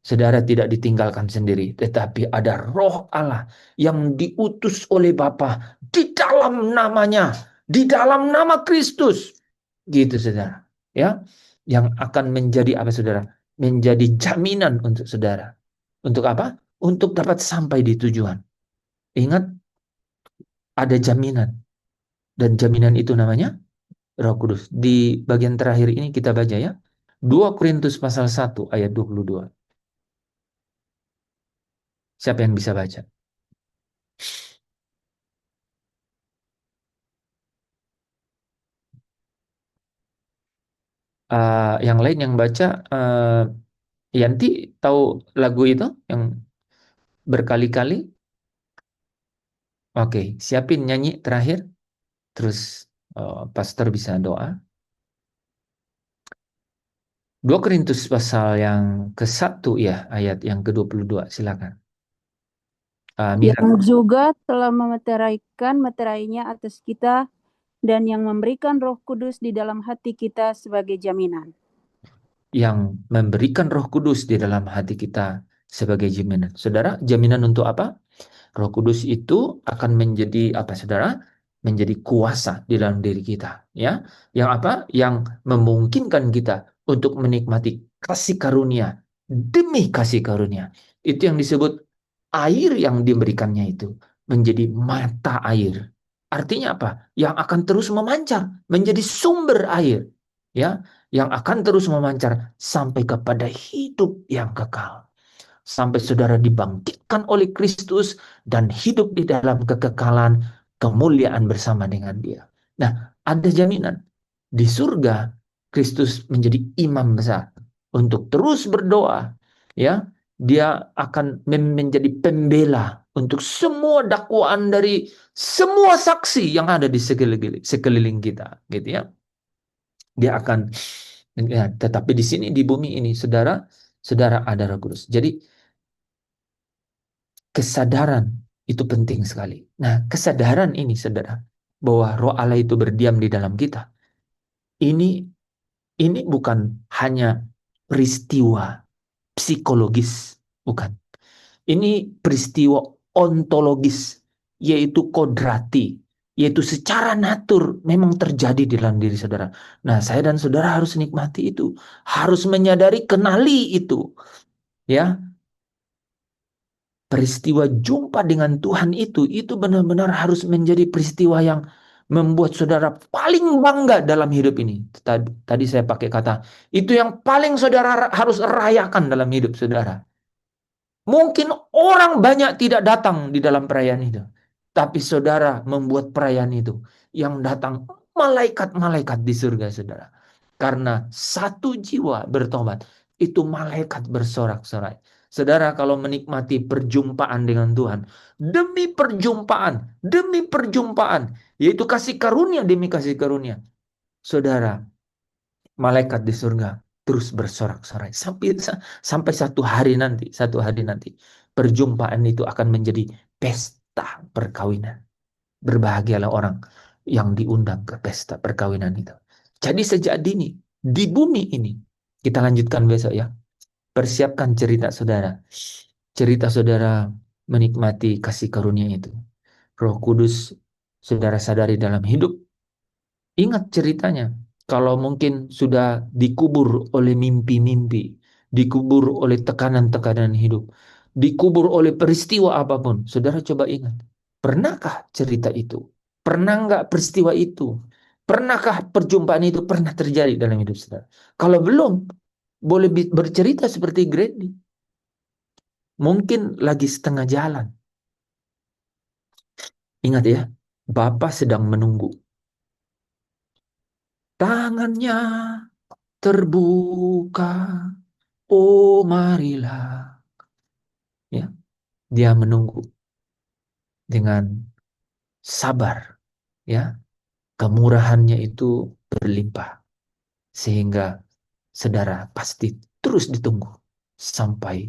Saudara tidak ditinggalkan sendiri, tetapi ada Roh Allah yang diutus oleh Bapa di dalam namanya, di dalam nama Kristus. Gitu, saudara. Ya, yang akan menjadi apa, saudara? Menjadi jaminan untuk saudara. Untuk apa? Untuk dapat sampai di tujuan. Ingat, ada jaminan. Dan jaminan itu namanya Roh Kudus. Di bagian terakhir ini kita baca ya. 2 Korintus pasal 1 ayat 22. Siapa yang bisa baca? Yang lain yang baca, Yanti tahu lagu itu yang berkali-kali? Oke, siapin nyanyi terakhir. Terus pastor bisa doa. 2 Korintus pasal yang ke-1 ya, ayat yang ke-22. Silakan. Mira. Yang juga telah meterainya atas kita dan yang memberikan Roh Kudus di dalam hati kita sebagai jaminan. Yang memberikan Roh Kudus di dalam hati kita sebagai jaminan. Saudara, jaminan untuk apa? Roh Kudus itu akan menjadi apa, saudara? Menjadi kuasa di dalam diri kita, ya. Yang apa? Yang memungkinkan kita untuk menikmati kasih karunia demi kasih karunia. Itu yang disebut air yang diberikannya itu menjadi mata air. Artinya apa? Yang akan terus memancar menjadi sumber air, ya, yang akan terus memancar sampai kepada hidup yang kekal. Sampai saudara dibangkitkan oleh Kristus dan hidup di dalam kekekalan kemuliaan bersama dengan Dia. Nah, ada jaminan di surga Kristus menjadi imam besar untuk terus berdoa, ya. Dia akan menjadi pembela untuk semua dakwaan dari semua saksi yang ada di sekeliling kita, gitu ya. Dia akan, ya, tetapi di sini di bumi ini saudara ada Roh Kudus. Jadi kesadaran itu penting sekali. Nah, kesadaran ini saudara, bahwa Roh Allah itu berdiam di dalam kita. Ini bukan hanya peristiwa psikologis, bukan. Ini peristiwa ontologis, yaitu kodrati, yaitu secara natur memang terjadi di dalam diri saudara. Nah, saya dan saudara harus nikmati itu, harus menyadari, kenali itu, ya. Peristiwa jumpa dengan Tuhan itu benar-benar harus menjadi peristiwa yang membuat saudara paling bangga dalam hidup ini. Tadi saya pakai kata, itu yang paling saudara harus rayakan dalam hidup saudara. Mungkin orang banyak tidak datang di dalam perayaan itu, tapi saudara membuat perayaan itu yang datang malaikat-malaikat di surga saudara. Karena satu jiwa bertobat, itu malaikat bersorak-sorai. Saudara kalau menikmati perjumpaan dengan Tuhan, demi perjumpaan, yaitu kasih karunia demi kasih karunia, saudara, malaikat di surga terus bersorak-sorai sampai satu hari nanti perjumpaan itu akan menjadi pesta perkawinan. Berbahagialah orang yang diundang ke pesta perkawinan itu. Jadi sejak dini di bumi ini, kita lanjutkan besok ya. Persiapkan cerita saudara menikmati kasih karunia itu. Roh Kudus saudara sadari dalam hidup. Ingat ceritanya. Kalau mungkin sudah dikubur oleh mimpi-mimpi, dikubur oleh tekanan-tekanan hidup, dikubur oleh peristiwa apapun, saudara coba ingat. Pernahkah cerita itu? Pernah nggak peristiwa itu? Pernahkah perjumpaan itu pernah terjadi dalam hidup saudara? Kalau belum, boleh bercerita seperti Grady. Mungkin lagi setengah jalan. Ingat ya, Bapa sedang menunggu. Tangannya terbuka, oh marilah. Ya, dia menunggu dengan sabar. Ya, kemurahannya itu berlimpah. Sehingga saudara pasti terus ditunggu sampai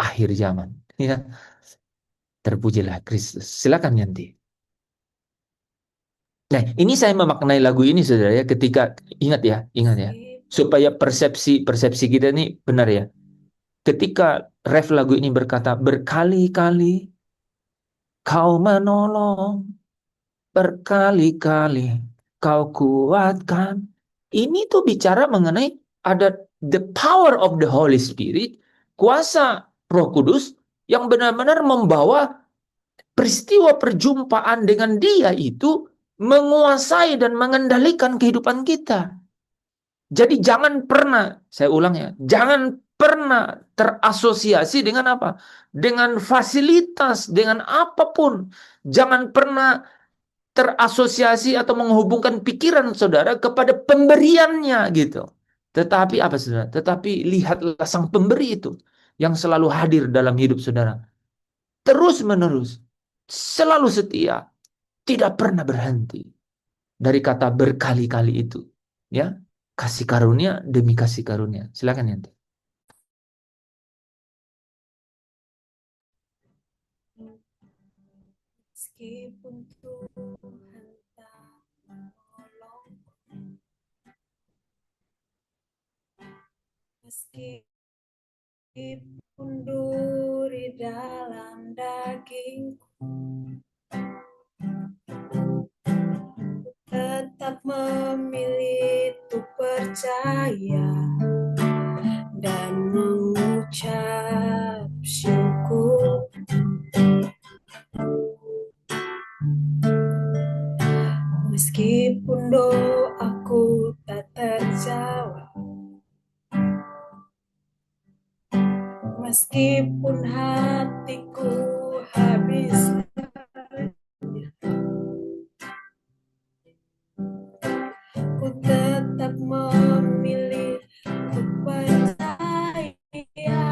akhir zaman. Ya, terpujilah Kristus. Silakan Yanti. Nah, ini saya memaknai lagu ini saudara ya, ketika ingat ya, supaya persepsi kita ini benar ya. Ketika ref lagu ini berkata, berkali-kali kau menolong, berkali-kali kau kuatkan. Ini tuh bicara mengenai ada the power of the Holy Spirit, kuasa Roh Kudus yang benar-benar membawa peristiwa perjumpaan dengan Dia itu menguasai dan mengendalikan kehidupan kita. Jadi jangan pernah, saya ulang ya, jangan pernah terasosiasi dengan apa? Dengan fasilitas, dengan apapun. Jangan pernah terasosiasi atau menghubungkan pikiran saudara kepada pemberiannya gitu. Tetapi apa saudara? Tetapi lihatlah sang pemberi itu yang selalu hadir dalam hidup saudara. Terus menerus, selalu setia, tidak pernah berhenti. Dari kata berkali-kali itu, ya, kasih karunia demi kasih karunia. Silakan Yanti. Meskipun Tuhan tak menolong, meskipun duri dalam dagingku, tetap memilih untuk percaya dan mengucap syukur. Meskipun doaku tak terjawab, meskipun hatiku habis ku tetap memilih untuk percaya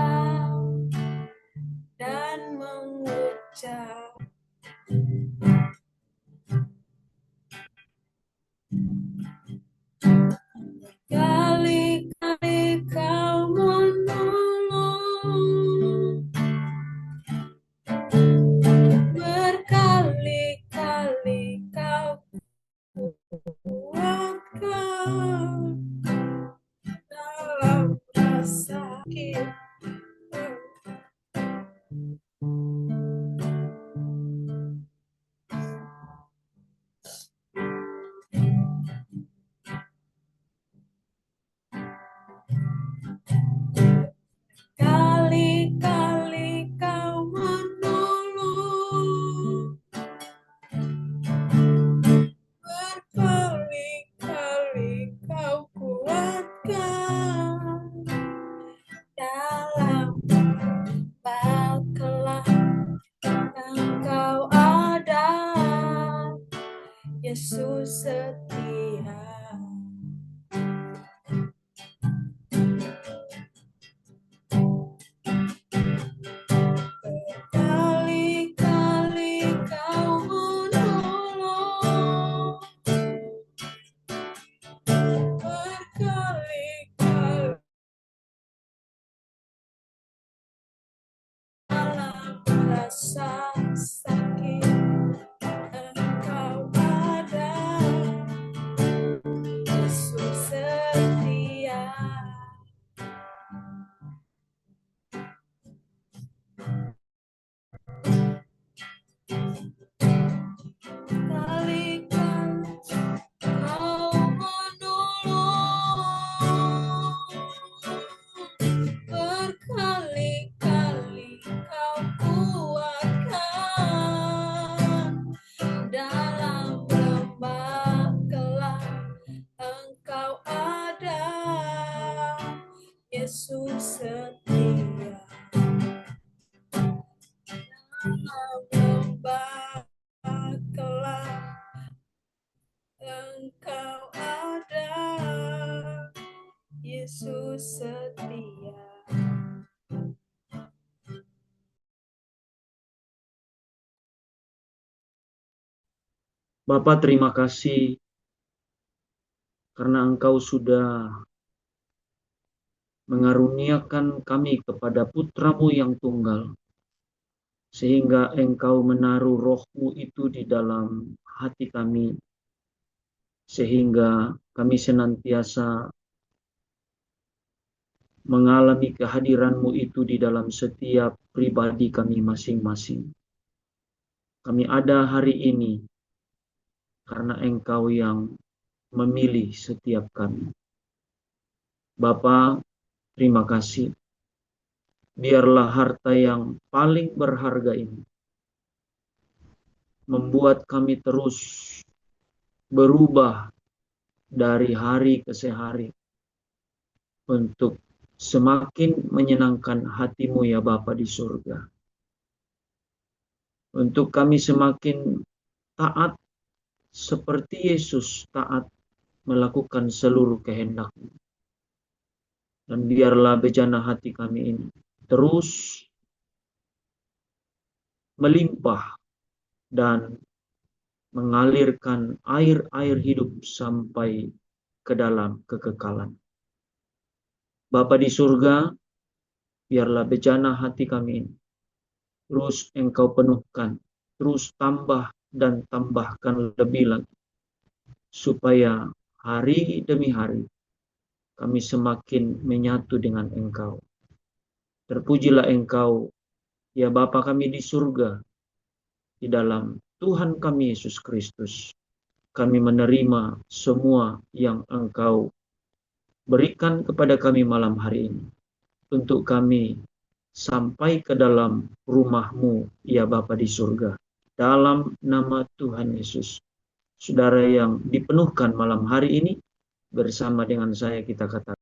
dan mengucap kali-kali kau menolong, berkali-kali kau kuatkan dalam rasa sakit. Kali-kali kau menolong, berkali-kali kau kuatkan dalam bakallah Engkau ada, Yesus setia. Kali-kali kau menolong, berkali-kali dalam rasa sakit Engkau ada, Yesus setia. Kali-kali kau menolong, berkali-kali kau kuatkan dalam lembah gelap Engkau ada, Yesus setia. Dalam lembah gelap Engkau ada, Yesus setia. Bapa, terima kasih karena Engkau sudah mengaruniakan kami kepada Putra-Mu yang tunggal, sehingga Engkau menaruh Roh-Mu itu di dalam hati kami, sehingga kami senantiasa mengalami kehadiran-Mu itu di dalam setiap pribadi kami masing-masing. Kami ada hari ini karena Engkau yang memilih setiap kami. Bapa, terima kasih. Biarlah harta yang paling berharga ini membuat kami terus berubah dari hari ke hari untuk semakin menyenangkan hati-Mu ya Bapa di surga. Untuk kami semakin taat seperti Yesus taat melakukan seluruh kehendak-Mu. Dan biarlah bejana hati kami ini terus melimpah dan mengalirkan air-air hidup sampai ke dalam kekekalan. Bapa di surga, biarlah bejana hati kami ini terus Engkau penuhkan, terus tambah dan tambahkan lebih lagi, supaya hari demi hari kami semakin menyatu dengan Engkau. Terpujilah Engkau, ya Bapa kami di surga, di dalam Tuhan kami Yesus Kristus. Kami menerima semua yang Engkau berikan kepada kami malam hari ini, untuk kami sampai ke dalam rumah-Mu, ya Bapa di surga. Dalam nama Tuhan Yesus, saudara yang dipenuhkan malam hari ini, bersama dengan saya kita katakan,